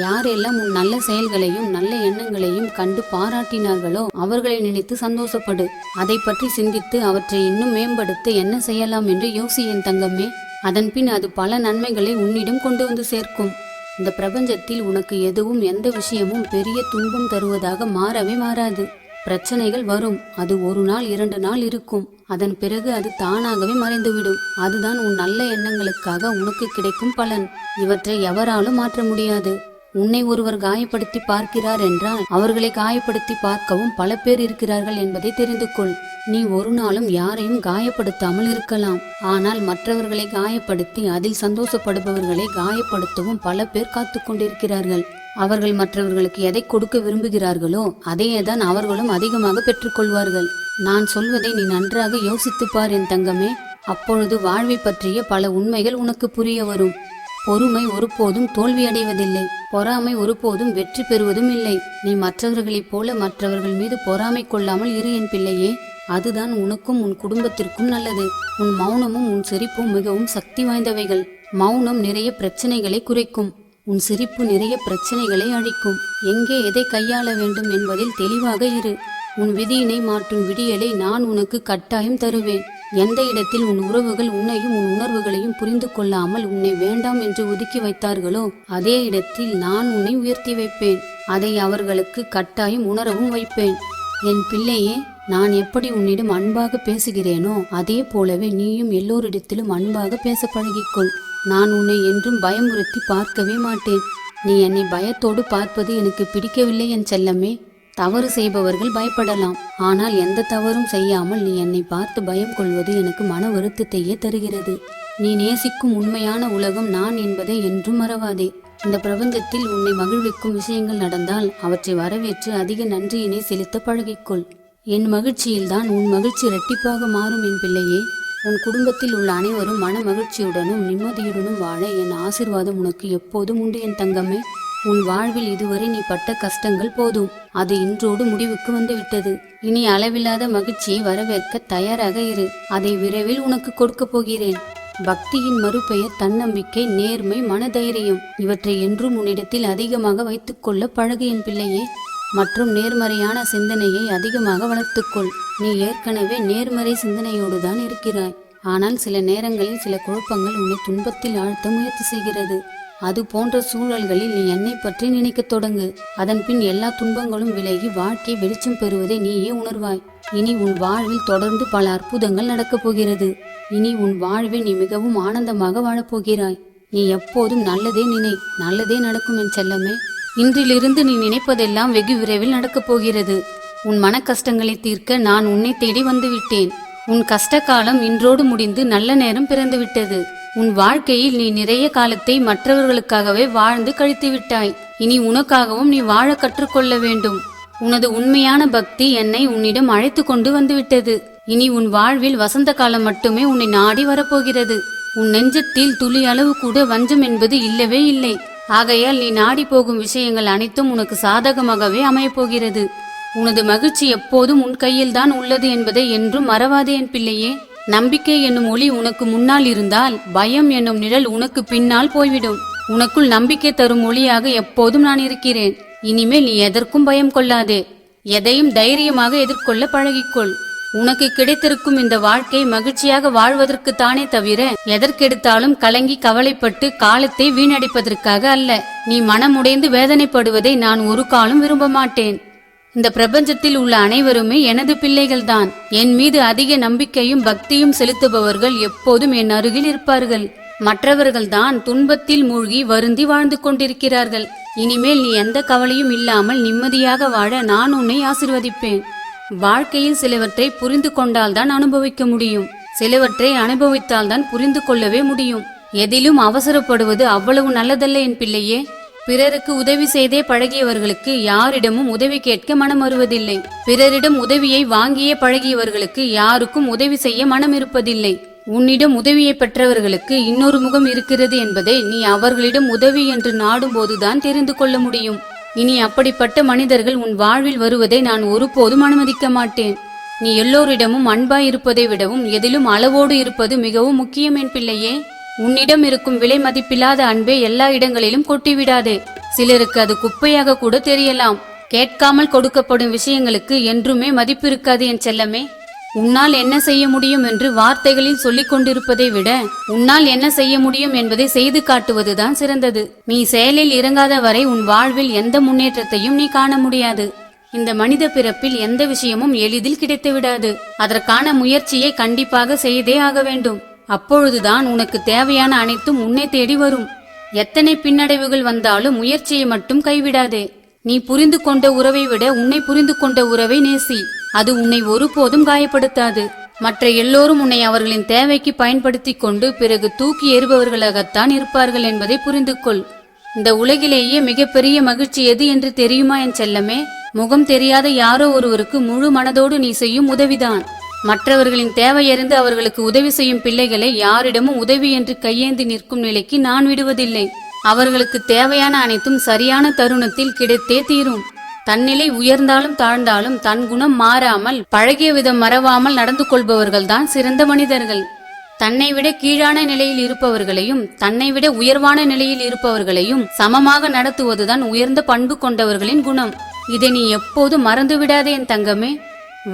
யாரெல்லாம் உன் நல்ல செயல்களையும் நல்ல எண்ணங்களையும் கண்டு பாராட்டினார்களோ அவர்களை நினைத்து சந்தோஷப்படு. அதை பற்றி சிந்தித்து அவற்றை இன்னும் மேம்படுத்த என்ன செய்யலாம் என்று யோசி என் தங்கமே. அதன்பின் அது பல நன்மைகளை உன்னிடம் கொண்டு வந்து சேர்க்கும். இந்த பிரபஞ்சத்தில் உனக்கு எதுவும் எந்த விஷயமும் பெரிய துன்பம் தருவதாக மாறவே மாறாது. பிரச்சனைகள் வரும். அது 1 நாள் 2 நாள் இருக்கும். அதன் பிறகு அது தானாகவே மறைந்துவிடும். அதுதான் உன் நல்ல எண்ணங்களுக்காக உனக்கு கிடைக்கும் பலன். இவற்றை எவராலும் மாற்ற முடியாது. உன்னை ஒருவர் காயப்படுத்தி பார்க்கிறார் என்றால் அவர்களை காயப்படுத்தி பார்க்கவும் பல பேர் இருக்கிறார்கள் என்பதை தெரிந்து கொள். நீ ஒரு நாளும் யாரையும் காயப்படுத்தாமல் இருக்கலாம். ஆனால் மற்றவர்களை காயப்படுத்தி அதில் சந்தோஷப்படுபவர்களை காயப்படுத்தவும் பல பேர் காத்து கொண்டிருக்கிறார்கள். அவர்கள் மற்றவர்களுக்கு எதை கொடுக்க விரும்புகிறார்களோ அதையேதான் அவர்களும் அதிகமாக பெற்றுக்கொள்வார்கள். நான் சொல்வதை நீ நன்றாக யோசித்துப்பார் என் தங்கமே. அப்பொழுது வாழ்வை பற்றிய பல உண்மைகள் உனக்கு புரிய வரும். பொறுமை ஒருபோதும் தோல்வியடைவதில்லை. பொறாமை ஒருபோதும் வெற்றி பெறுவதும் இல்லை. நீ மற்றவர்களைப் போல மற்றவர்கள் மீது பொறாமை கொள்ளாமல் இரு என் பிள்ளையே. அதுதான் உனக்கும் உன் குடும்பத்திற்கும் நல்லது. உன் மௌனமும் உன் சிரிப்பும் மிகவும் சக்தி வாய்ந்தவைகள். மௌனம் நிறைய பிரச்சனைகளை குறைக்கும். உன் சிரிப்பு நிறைய பிரச்சனைகளை அழிக்கும். எங்கே எதை கையாள வேண்டும் என்பதில் தெளிவாக இரு. உன் விதியினை மாற்றும் விடியலை நான் உனக்கு கட்டாயம் தருவேன். எந்த இடத்தில் உன் உறவுகள் உன்னையும் உன் உணர்வுகளையும் புரிந்து கொள்ளாமல் உன்னை வேண்டாம் என்று ஒதுக்கி வைத்தார்களோ அதே இடத்தில் நான் உன்னை உயர்த்தி வைப்பேன். அதை அவர்களுக்கு கட்டாயம் உணரவும் வைப்பேன். என் பிள்ளையே, நான் எப்படி உன்னிடம் அன்பாக பேசுகிறேனோ அதே போலவே நீயும் எல்லோரிடத்திலும் அன்பாக பேச பழகிக்கொள். நான் உன்னை என்றும் பயமுறுத்தி பார்க்கவே மாட்டேன். நீ என்னை பயத்தோடு பார்ப்பது எனக்கு பிடிக்கவில்லை என் செல்லமே. தவறு செய்பவர்கள் பயப்படலாம். ஆனால் எந்த தவறும் செய்யாமல் நீ என்னை பார்த்து பயம் கொள்வது எனக்கு மன வருத்தத்தையே தருகிறது. நீ நேசிக்கும் உண்மையான உலகம் நான் என்பதை என்றும் மறவாதே. இந்த பிரபஞ்சத்தில் உன்னை மகிழ்விக்கும் விஷயங்கள் நடந்தால் அவற்றை வரவேற்று அதிக நன்றியினை செலுத்த பழகிக்கொள். என் மகிழ்ச்சியில்தான் உன் மகிழ்ச்சி இரட்டிப்பாக மாறும் என் பிள்ளையே. உன் குடும்பத்தில் உள்ள அனைவரும் மன மகிழ்ச்சியுடனும் நிம்மதியுடனும் வாழ என் ஆசீர்வாதம் உனக்கு எப்போதும் உண்டு என் தங்கமே. உன் வாழ்வில் இதுவரை நீ பட்ட கஷ்டங்கள் போதும். அது இன்றோடு முடிவுக்கு வந்துவிட்டது. இனி அளவில்லாத மகிழ்ச்சியை வரவேற்க தயாராக இரு. அதை விரைவில் உனக்கு கொடுக்க போகிறேன். பக்தியின் மறுபெயர் தன்னம்பிக்கை, நேர்மை, மனதைரியம். இவற்றை என்றும் உன்னிடத்தில் அதிகமாக வைத்துக்கொள்ள பழகு என் பிள்ளையே. மற்றும் நேர்மறையான சிந்தனையை அதிகமாக வளர்த்துக்கொள். நீ ஏற்கனவே நேர்மறை சிந்தனையோடு தான் இருக்கிறாய். ஆனால் சில நேரங்களில் சில குழப்பங்கள் உன்னை துன்பத்தில் ஆழ்த்த முயற்சி செய்கிறது. அது போன்ற சூழல்களில் நீ என்னை பற்றி நினைக்க தொடங்கு. அதன் பின் எல்லா துன்பங்களும் விலகி வாழ்க்கை வெளிச்சம் பெறுவதை நீயே உணர்வாய். இனி உன் வாழ்வில் தொடர்ந்து பல அற்புதங்கள் நடக்கப் போகிறது. இனி உன் வாழ்வில் நீ மிகவும் ஆனந்தமாக வாழப்போகிறாய். நீ எப்போதும் நல்லதே நினை, நல்லதே நடக்கும் என் செல்லமே. இன்றிலிருந்து நீ நினைப்பதெல்லாம் வெகு விரைவில் நடக்கப் போகிறது. உன் மன கஷ்டங்களை தீர்க்க நான் உன்னை தேடி வந்துவிட்டேன். உன் கஷ்ட காலம் இன்றோடு முடிந்து நல்ல நேரம் பிறந்துவிட்டது. உன் வாழ்க்கையில் நீ நிறைய காலத்தை மற்றவர்களுக்காகவே வாழ்ந்து கழித்து விட்டாய். இனி உனக்காகவும் நீ வாழ கற்றுக்கொள்ள வேண்டும். உனது உண்மையான பக்தி என்னை உன்னிடம் அழைத்து கொண்டு வந்துவிட்டது. இனி உன் வாழ்வில் வசந்த காலம் மட்டுமே உன்னை நாடி வரப்போகிறது. உன் நெஞ்சத்தில் துளி அளவு கூட வஞ்சம் என்பது இல்லவே இல்லை. ஆகையால் நீ நாடி போகும் விஷயங்கள் அனைத்தும் உனக்கு சாதகமாகவே அமையப்போகிறது. உனது மகிழ்ச்சி எப்போதும் உன் கையில்தான் உள்ளது என்பதை என்றும் மறவாதே என் பிள்ளையே. நம்பிக்கை என்னும் ஒளி உனக்கு முன்னால் இருந்தால் பயம் என்னும் நிழல் உனக்கு பின்னால் போய்விடும். உனக்குள் நம்பிக்கை தரும் ஒளியாக எப்போதும் நான் இருக்கிறேன். இனிமேல் நீ எதற்கும் பயம் கொள்ளாதே. எதையும் தைரியமாக எதிர்கொள்ள பழகிக்கொள். உனக்கு கிடைத்திருக்கும் இந்த வாழ்க்கை மகிழ்ச்சியாக வாழ்வதற்கு தானே தவிர எதற்கெடுத்தாலும் கலங்கி கவலைப்பட்டு காலத்தை வீணடிப்பதற்காக அல்ல. நீ மனமுடைந்து வேதனைப்படுவதை நான் ஒரு காலம் விரும்ப மாட்டேன். இந்த பிரபஞ்சத்தில் உள்ள அனைவருமே எனது பிள்ளைகள்தான். என் மீது அதிக நம்பிக்கையும் பக்தியும் செலுத்துபவர்கள் எப்போதும் என் அருகில் இருப்பார்கள். மற்றவர்கள்தான் துன்பத்தில் மூழ்கி வருந்தி வாழ்ந்து கொண்டிருக்கிறார்கள். இனிமேல் நீ எந்த கவலையும் இல்லாமல் நிம்மதியாக வாழ நான் உன்னை ஆசீர்வதிப்பேன். வாழ்க்கையில் சிலவற்றை புரிந்து கொண்டால்தான் அனுபவிக்க முடியும். சிலவற்றை அனுபவித்தால்தான் புரிந்து கொள்ளவே முடியும். எதிலும் அவசரப்படுவது அவ்வளவு நல்லதல்ல என் பிள்ளையே. பிறருக்கு உதவி செய்தே பழகியவர்களுக்கு யாரிடமும் உதவி கேட்க மனம் வருவதில்லை. பிறரிடம் உதவியை வாங்கியே பழகியவர்களுக்கு யாருக்கும் உதவி செய்ய மனம் இருப்பதில்லை. உன்னிடம் உதவியை பெற்றவர்களுக்கு இன்னொரு முகம் இருக்கிறது என்பதை நீ அவர்களிடம் உதவி என்று நாடும் போதுதான் தெரிந்து கொள்ள முடியும். இனி அப்படிப்பட்ட மனிதர்கள் உன் வாழ்வில் வருவதை நான் ஒருபோதும் அனுமதிக்க மாட்டேன். நீ எல்லோரிடமும் அன்பாய் இருப்பதை விடவும் எதிலும் அளவோடு இருப்பது மிகவும் முக்கியம் என் பிள்ளையே. உன்னிடம் இருக்கும் விலை மதிப்பில்லாத அன்பை எல்லா இடங்களிலும் கொட்டிவிடாதே. சிலருக்கு அது குப்பையாக கூட தெரியலாம். கேட்காமல் கொடுக்கப்படும் விஷயங்களுக்கு என்றுமே மதிப்பு இருக்காது என் செல்லமே. உன்னால் என்ன செய்ய முடியும் என்று வார்த்தைகளில் சொல்லிக் கொண்டிருப்பதை விட உன்னால் என்ன செய்ய முடியும் என்பதை செய்து காட்டுவதுதான் சிறந்தது. நீ செயலில் இறங்காத வரை உன் வாழ்வில் எந்த முன்னேற்றத்தையும் நீ காண முடியாது. இந்த மனித பிறப்பில் எந்த விஷயமும் எளிதில் கிடைத்து விடாது. அதற்கான முயற்சியை கண்டிப்பாக செய்தே ஆக வேண்டும். அப்பொழுதுதான் உனக்கு தேவையான அனைத்தும் உன்னை தேடி வரும். எத்தனை பின்னடைவுகள் வந்தாலும் முயற்சியை மட்டும் கைவிடாதே. நீ புரிந்து கொண்ட உறவை விட உன்னை புரிந்து கொண்ட உறவை நேசி. அது உன்னை ஒருபோதும் காயப்படுத்தாது. மற்ற எல்லோரும் உன்னை அவர்களின் தேவைக்கு பயன்படுத்தி கொண்டு பிறகு தூக்கி எறிபவர்களாகத்தான் இருப்பார்கள் என்பதை புரிந்து கொள். இந்த உலகிலேயே மிகப்பெரிய மகிழ்ச்சி எது என்று தெரியுமா என் செல்லமே? முகம் தெரியாத யாரோ ஒருவருக்கு முழு மனதோடு நீ செய்யும் உதவிதான். மற்றவர்களின் தேவையறிந்து அவர்களுக்கு உதவி செய்யும் பிள்ளைகளை யாரிடமும் உதவி என்று கையேந்தி நிற்கும் நிலைக்கு நான் விடுவதில்லை. அவர்களுக்கு தேவையான அனைத்தும் சரியான தருணத்தில் கிடைத்தே தீரும். தன்னிலை உயர்ந்தாலும் தாழ்ந்தாலும் தன் குணம் மாறாமல் பழகிய விதம் மறவாமல் நடந்து கொள்பவர்கள்தான் சிறந்த மனிதர்கள். தன்னை விட கீழான நிலையில் இருப்பவர்களையும் தன்னை விட உயர்வான நிலையில் இருப்பவர்களையும் சமமாக நடத்துவதுதான் உயர்ந்த பண்பு கொண்டவர்களின் குணம். இதை நீ எப்போது மறந்து விடாதே என் தங்கமே.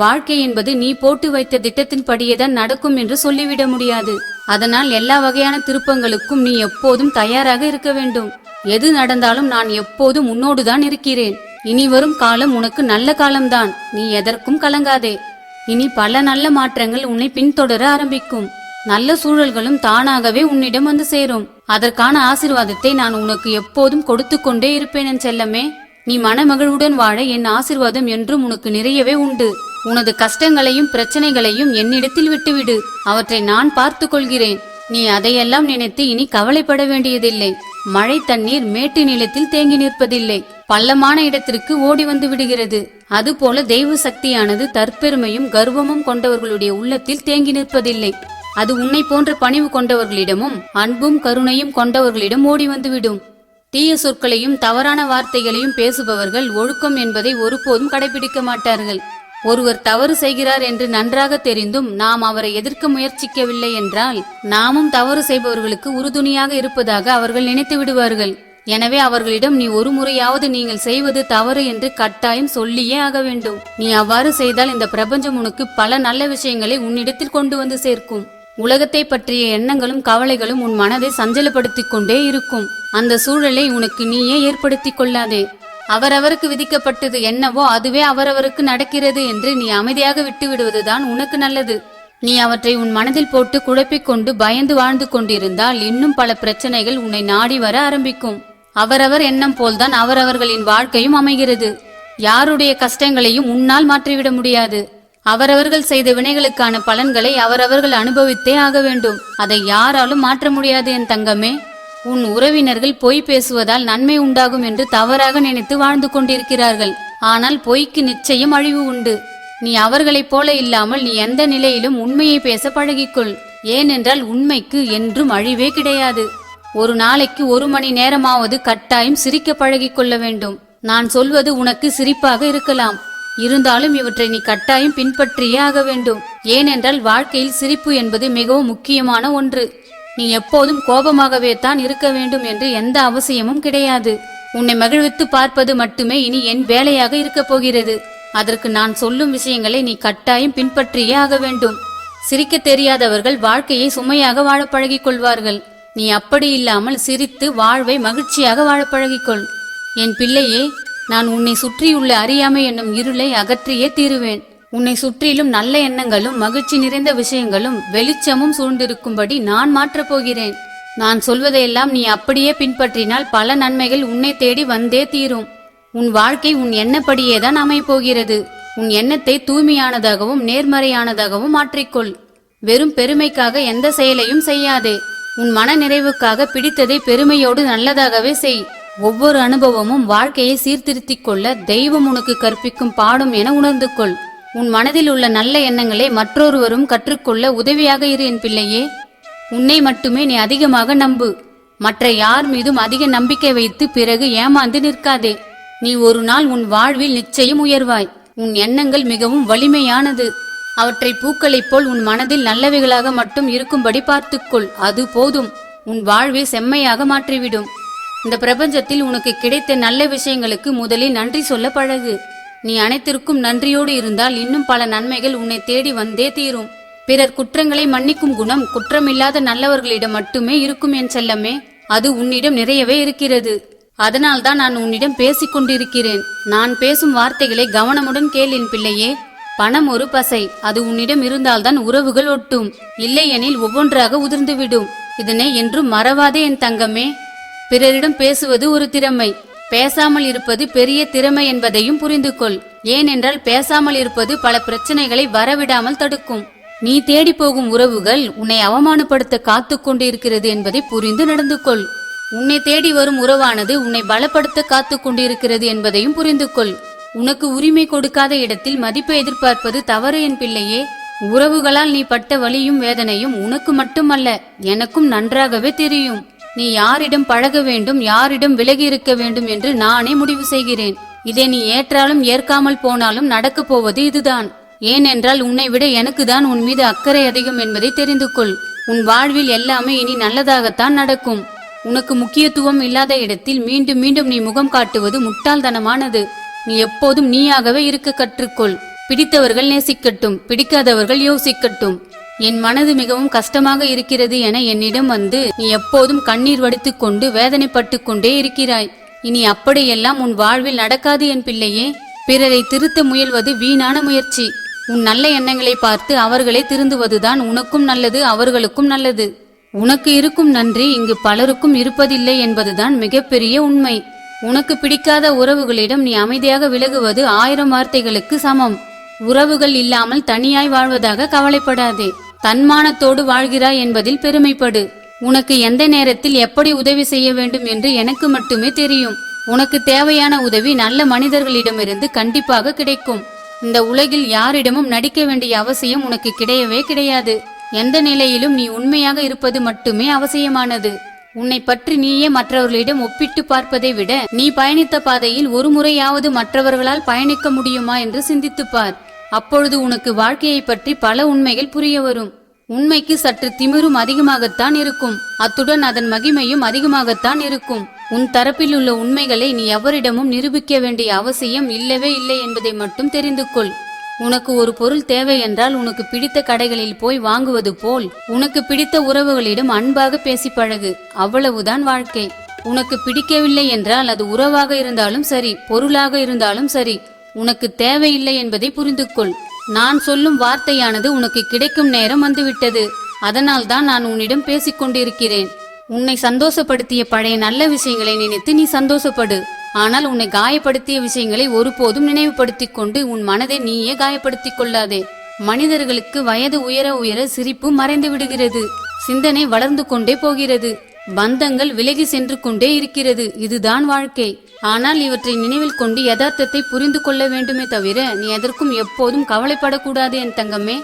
வாழ்க்கை என்பது நீ போட்டு வைத்த திட்டத்தின் படியேதான் நடக்கும் என்று சொல்லிவிட முடியாது. அதனால் எல்லா வகையான திருப்பங்களுக்கும் நீ எப்போதும் தயாராக இருக்க வேண்டும். எது நடந்தாலும் நான் எப்போதும் உன்னோடுதான் இருக்கிறேன். இனி வரும் காலம் உனக்கு நல்ல காலம்தான். நீ எதற்கும் கலங்காதே. இனி பல நல்ல மாற்றங்கள் உன்னை பின்தொடர ஆரம்பிக்கும். நல்ல சூழல்களும் தானாகவே உன்னிடம் வந்து சேரும். அதற்கான ஆசீர்வாதத்தை நான் உனக்கு எப்போதும் கொடுத்து கொண்டே இருப்பேன் என் செல்லமே. நீ மனமகிழ்வுடன் வாழ என் ஆசீர்வாதம் என்றும் உனக்கு நிறையவே உண்டு. உனது கஷ்டங்களையும் பிரச்சனைகளையும் என்னிடத்தில் விட்டுவிடு. அவற்றை நான் பார்த்து கொள்கிறேன். நீ அதையெல்லாம் நினைத்து இனி கவலைப்பட வேண்டியதில்லை. மழை தண்ணீர் மேட்டு நிலத்தில் தேங்கி நிற்பதில்லை, பள்ளமான இடத்திற்கு ஓடி வந்து விடுகிறது. அதுபோல தெய்வ சக்தியானது தற்பெருமையும் கர்வமும் கொண்டவர்களுடைய உள்ளத்தில் தேங்கி நிற்பதில்லை. அது உன்னை போன்ற பணிவு கொண்டவர்களிடமும் அன்பும் கருணையும் கொண்டவர்களிடம் ஓடி வந்துவிடும். தீய சொற்களையும் தவறான வார்த்தைகளையும் பேசுபவர்கள் ஒழுக்கம் என்பதை ஒருபோதும் கடைபிடிக்க மாட்டார்கள். ஒருவர் தவறு செய்கிறார் என்று நன்றாக தெரிந்தும் நாம் அவரை எதிர்க்க முயற்சிக்கவில்லை என்றால் நாமும் தவறு செய்பவர்களுக்கு உறுதுணையாக இருப்பதாக அவர்கள் நினைத்து விடுவார்கள். எனவே அவர்களிடம் நீ ஒரு முறையாவது நீங்கள் செய்வது தவறு என்று கட்டாயம் சொல்லியே ஆக வேண்டும். நீ அவ்வாறு செய்தால் இந்த பிரபஞ்சம் உனக்கு பல நல்ல விஷயங்களை உன்னிடத்தில் கொண்டு வந்து சேர்க்கும். உலகத்தை பற்றிய எண்ணங்களும் கவலைகளும் உன் மனதை சஞ்சலப்படுத்திக் கொண்டே இருக்கும். அந்த சூழலை உனக்கு நீயே ஏற்படுத்திக் கொள்ளாதே. அவரவருக்கு விதிக்கப்பட்டது என்னவோ அதுவே அவரவருக்கு நடக்கிறது என்று நீ அமைதியாக விட்டு விடுவதுதான் உனக்கு நல்லது. நீ அவற்றை உன் மனதில் போட்டு குழப்பிக் கொண்டு பயந்து வாழ்ந்து கொண்டிருந்தால் இன்னும் பல பிரச்சனைகள் உன்னை நாடி வர ஆரம்பிக்கும். அவரவர் எண்ணம் போல்தான் அவரவர்களின் வாழ்க்கையும் அமைகிறது. யாருடைய கஷ்டங்களையும் உன்னால் மாற்றிவிட முடியாது. அவரவர்கள் செய்த வினைகளுக்கான பலன்களை அவரவர்கள் அனுபவித்தே ஆக வேண்டும். அதை யாராலும் மாற்ற முடியாது என் தங்கமே. உன் உறவினர்கள் பொய் பேசுவதால் நன்மை உண்டாகும் என்று தவறாக நினைத்து வாழ்ந்து கொண்டிருக்கிறார்கள். ஆனால் பொய்க்கு நிச்சயம் அழிவு உண்டு. நீ அவர்களைப் போல இல்லாமல் நீ எந்த நிலையிலும் உண்மையை பேச பழகிக்கொள். ஏனென்றால் உண்மைக்கு என்றும் அழிவே கிடையாது. ஒரு நாளைக்கு 1 மணி நேரமாவது கட்டாயம் சிரிக்க பழகிக்கொள்ள வேண்டும். நான் சொல்வது உனக்கு சிரிப்பாக இருக்கலாம், இருந்தாலும் இவற்றை நீ கட்டாயம் பின்பற்றியே ஆக வேண்டும். ஏனென்றால் வாழ்க்கையில் சிரிப்பு என்பது மிகவும் முக்கியமான ஒன்று. நீ எப்போதும் கோபமாகவே தான் இருக்க வேண்டும் என்று எந்த அவசியமும் கிடையாது. உன்னை மகிழ்வித்து பார்ப்பது மட்டுமே இனி என் வேலையாக இருக்க போகிறது. அதற்கு நான் சொல்லும் விஷயங்களை நீ கட்டாயம் பின்பற்றியே ஆக வேண்டும். சிரிக்க தெரியாதவர்கள் வாழ்க்கையை சுமையாக வாழ பழகிக் கொள்வார்கள். நீ அப்படி இல்லாமல் சிரித்து வாழ்வை மகிழ்ச்சியாக வாழ பழகிக்கொள். என் பிள்ளையே, நான் உன்னை சுற்றியுள்ள அறியாமை என்னும் இருளை அகற்றியே தீருவேன். உன்னை சுற்றிலும் நல்ல எண்ணங்களும் மகிழ்ச்சி நிறைந்த விஷயங்களும் வெளிச்சமும் சூழ்ந்திருக்கும்படி நான் மாற்றப் போகிறேன். நான் சொல்வதையெல்லாம் நீ அப்படியே பின்பற்றினால் பல நன்மைகள் உன்னை தேடி வந்தே தீரும். உன் வாழ்க்கை உன் எண்ணப்படியேதான் அமையப்போகிறது. உன் எண்ணத்தை தூய்மையானதாகவும் நேர்மறையானதாகவும் மாற்றிக்கொள். வெறும் பெருமைக்காக எந்த செயலையும் செய்யாதே. உன் மன நிறைவுக்காக பிடித்ததை பெருமையோடு நல்லதாகவே செய். ஒவ்வொரு அனுபவமும் வாழ்க்கையை சீர்திருத்திக் கொள்ள தெய்வம் உனக்கு கற்பிக்கும் பாடம் என உணர்ந்து கொள். உன் மனதில் உள்ள நல்ல எண்ணங்களை மற்றொருவரும் கற்றுக்கொள்ள உதவியாக இரு என் பிள்ளையே. உன்னை மட்டுமே நீ அதிகமாக நம்பு. மற்ற யார் மீதும் அதிக நம்பிக்கை வைத்து பிறகு ஏமாந்து நிற்காதே. நீ ஒரு நாள் உன் வாழ்வில் நிச்சயம் உயர்வாய். உன் எண்ணங்கள் மிகவும் வலிமையானது. அவற்றை பூக்களைப் போல் உன் மனதில் நல்லவைகளாக மட்டும் இருக்கும்படி பார்த்துக்கொள். அது போதும். உன் வாழ்வை செம்மையாக மாற்றிவிடும். இந்த பிரபஞ்சத்தில் உனக்கு கிடைத்த நல்ல விஷயங்களுக்கு முதலில் நன்றி சொல்ல பழகு. நீ அனைத்திற்கும் நன்றியோடு இருந்தால் இன்னும் பல நன்மைகள் உன்னை தேடி வந்தே தீரும். பிறர் குற்றங்களை மன்னிக்கும் குணம் குற்றமில்லாத நல்லவர்களிடம் மட்டுமே இருக்கும் என் செல்லமே. அது உன்னிடம் நிறையவே இருக்கிறது. அதனால்தான் நான் உன்னிடம் பேசிக் கொண்டிருக்கிறேன். நான் பேசும் வார்த்தைகளை கவனமுடன் கேள் என் பிள்ளையே. பணம் ஒரு பசை. அது உன்னிடம் இருந்தால்தான் உறவுகள் ஒட்டும். இல்லையெனில் ஒவ்வொன்றாக உதிர்ந்துவிடும். இதனை என்றும் மறவாதே என் தங்கமே. பிறரிடம் பேசுவது ஒரு திறமை, பேசாமல் இருப்பது பெரிய திறமை என்பதையும் புரிந்து கொள். ஏனென்றால் பேசாமல் இருப்பது பல பிரச்சனைகளை வரவிடாமல் தடுக்கும். நீ தேடி போகும் உறவுகள் உன்னை அவமானப்படுத்த காத்து கொண்டு இருக்கிறது என்பதை புரிந்து நடந்து கொள். உன்னை தேடி வரும் உறவானது உன்னை பலப்படுத்த காத்து கொண்டிருக்கிறது என்பதையும் புரிந்து கொள். உனக்கு உரிமை கொடுக்காத இடத்தில் மதிப்பை எதிர்பார்ப்பது தவறு என் பிள்ளையே. உறவுகளால் நீ பட்ட வலியும் வேதனையும் உனக்கு மட்டுமல்ல, எனக்கும் நன்றாகவே தெரியும். நீ யாரிடம் பழக வேண்டும், யாரிடம் விலகி இருக்க வேண்டும் என்று நானே முடிவு செய்கிறேன். இதை நீ ஏற்றாலும் ஏற்காமல் போனாலும் நடக்கப் போவது இதுதான். ஏனென்றால் உன்னை விட எனக்கு தான் உன் மீது அக்கறை அதிகம் என்பதை தெரிந்து கொள். உன் வாழ்வில் எல்லாமே இனி நல்லதாகத்தான் நடக்கும். உனக்கு முக்கியத்துவம் இல்லாத இடத்தில் மீண்டும் மீண்டும் நீ முகம் காட்டுவது முட்டாள்தனமானது. நீ எப்போதும் நீயாகவே இருக்க கற்றுக்கொள். பிடித்தவர்கள் நேசிக்கட்டும், பிடிக்காதவர்கள் யோசிக்கட்டும். என் மனது மிகவும் கஷ்டமாக இருக்கிறது என என்னிடம் வந்து நீ எப்போதும் கண்ணீர் வடித்துக் கொண்டு வேதனைப்பட்டு கொண்டே இருக்கிறாய். இனி அப்படியெல்லாம் உன் வாழ்வில் நடக்காது என் பிள்ளையே. பிறரை திருத்த முயல்வது வீணான முயற்சி. உன் நல்ல எண்ணங்களை பார்த்து அவர்களை திருந்துவதுதான் உனக்கும் நல்லது, அவர்களுக்கும் நல்லது. உனக்கு இருக்கும் நன்றி இங்கு பலருக்கும் இருப்பதில்லை என்பதுதான் மிகப்பெரிய உண்மை. உனக்கு பிடிக்காத உறவுகளிடம் நீ அமைதியாக விலகுவது 1000 வார்த்தைகளுக்கு சமம். உறவுகள் இல்லாமல் தனியாய் வாழ்வதாக கவலைப்படாதே. தன்மானத்தோடு வாழ்கிறாய் என்பதில் பெருமைப்படு. உனக்கு எந்த நேரத்தில் எப்படி உதவி செய்ய வேண்டும் என்று எனக்கு மட்டுமே தெரியும். உனக்கு தேவையான உதவி நல்ல மனிதர்களிடமிருந்து கண்டிப்பாக கிடைக்கும். இந்த உலகில் யாரிடமும் நடிக்க வேண்டிய அவசியம் உனக்கு கிடையவே கிடையாது. எந்த நிலையிலும் நீ உண்மையாக இருப்பது மட்டுமே அவசியமானது. உன்னை பற்றி நீயே மற்றவர்களிடம் ஒப்பிட்டு பார்ப்பதை விட நீ பயணித்த பாதையில் ஒரு முறையாவது மற்றவர்களால் பயணிக்க முடியுமா என்று சிந்தித்துப் பார். அப்பொழுது உனக்கு வாழ்க்கையை பற்றி பல உண்மைகள் புரிய வரும். உண்மைக்கு சற்று திமிரும் அதிகமாகத்தான் இருக்கும். அத்துடன் அதன் மகிமையும் அதிகமாகத்தான் இருக்கும். உன் தரப்பில் உள்ள உண்மைகளை நீ எவரிடமும் நிரூபிக்க வேண்டிய அவசியம் இல்லவே இல்லை என்பதை மட்டும் தெரிந்து கொள். உனக்கு ஒரு பொருள் தேவை என்றால் உனக்கு பிடித்த கடைகளில் போய் வாங்குவது போல் உனக்கு பிடித்த உறவுகளிடம் அன்பாக பேசி பழகு. அவ்வளவுதான் வாழ்க்கை. உனக்கு பிடிக்கவில்லை என்றால் அது உறவாக இருந்தாலும் சரி, பொருளாக இருந்தாலும் சரி, உனக்கு தேவையில்லை என்பதை புரிந்து கொள். நான் சொல்லும் வார்த்தையானது உனக்கு கிடைக்கும் நேரம் வந்துவிட்டது. அதனால் தான் நான் உன்னிடம் பேசிக் கொண்டிருக்கிறேன். உன்னை சந்தோஷப்படுத்திய பழைய நல்ல விஷயங்களை நினைத்து நீ சந்தோஷப்படு. ஆனால் உன்னை காயப்படுத்திய விஷயங்களை ஒருபோதும் நினைவுபடுத்திக் கொண்டு உன் மனதை நீயே காயப்படுத்திக் கொள்ளாதே. மனிதர்களுக்கு வயது உயர உயர சிரிப்பு மறைந்து விடுகிறது. சிந்தனை வளர்ந்து கொண்டே போகிறது. பந்தங்கள் விலகி சென்று கொண்டே இருக்கிறது. இதுதான் வாழ்க்கை. ஆனால் இவற்றை நினைவில் கொண்டு யதார்த்தத்தை புரிந்து கொள்ள வேண்டுமே தவிர நீ எதற்கும் எப்போதும் கவலைப்படக்கூடாது என் தங்கமே.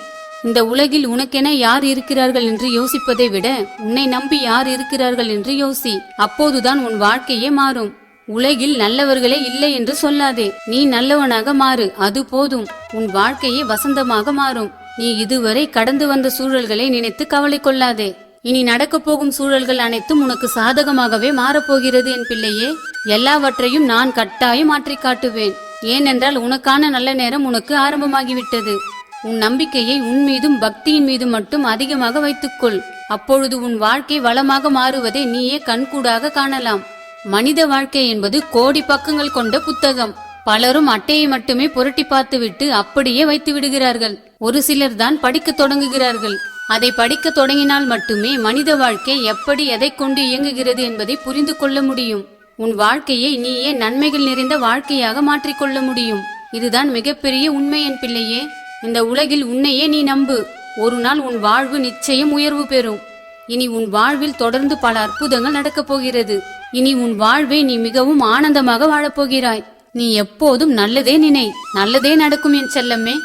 இந்த உலகில் உனக்கென யார் இருக்கிறார்கள் என்று யோசிப்பதை விட உன்னை நம்பி யார் இருக்கிறார்கள் என்று யோசி. அப்போதுதான் உன் வாழ்க்கையே மாறும். உலகில் நல்லவர்களே இல்லை என்று சொல்லாதே. நீ நல்லவனாக மாறு, அது போதும். உன் வாழ்க்கையே வசந்தமாக மாறும். நீ இதுவரை கடந்து வந்த சூழல்களை நினைத்து கவலை கொள்ளாதே. இனி நடக்கப் போகும் சூழல்கள் அனைத்தும் உனக்கு சாதகமாகவே மாறப்போகிறது என் பிள்ளையே. எல்லாவற்றையும் நான் கட்டாயம் மாற்றி காட்டுவேன். ஏனென்றால் உனக்கான நல்ல நேரம் உனக்கு ஆரம்பமாகிவிட்டது. உன் நம்பிக்கையை உன் மீதும் பக்தியின் மீதும் மட்டும் அதிகமாக வைத்துக்கொள். அப்பொழுது உன் வாழ்க்கை வளமாக மாறுவதை நீயே கண்கூடாக காணலாம். மனித வாழ்க்கை என்பது கோடி பக்கங்கள் கொண்ட புத்தகம். பலரும் அட்டையை மட்டுமே புரட்டி பார்த்துவிட்டு அப்படியே வைத்து விடுகிறார்கள். ஒரு சிலர் தான் படிக்க தொடங்குகிறார்கள். அதை படிக்க தொடங்கினால் மட்டுமே மனித வாழ்க்கை எப்படி எதை கொண்டு இயங்குகிறது என்பதை புரிந்து கொள்ள முடியும். உன் வாழ்க்கையை நீயே நன்மைகள் நிறைந்த வாழ்க்கையாக மாற்றிக்கொள்ள முடியும். இதுதான் மிகப்பெரிய உண்மை என் பிள்ளையே. இந்த உலகில் உன்னையே நீ நம்பு. ஒரு நாள் உன் வாழ்வு நிச்சயம் உயர்வு பெறும். இனி உன் வாழ்வில் தொடர்ந்து பல அற்புதங்கள் நடக்கப் போகிறது. இனி உன் வாழ்வை நீ மிகவும் ஆனந்தமாக வாழப்போகிறாய். நீ எப்போதும் நல்லதே நினை, நல்லதே நடக்கும் என் செல்லமே.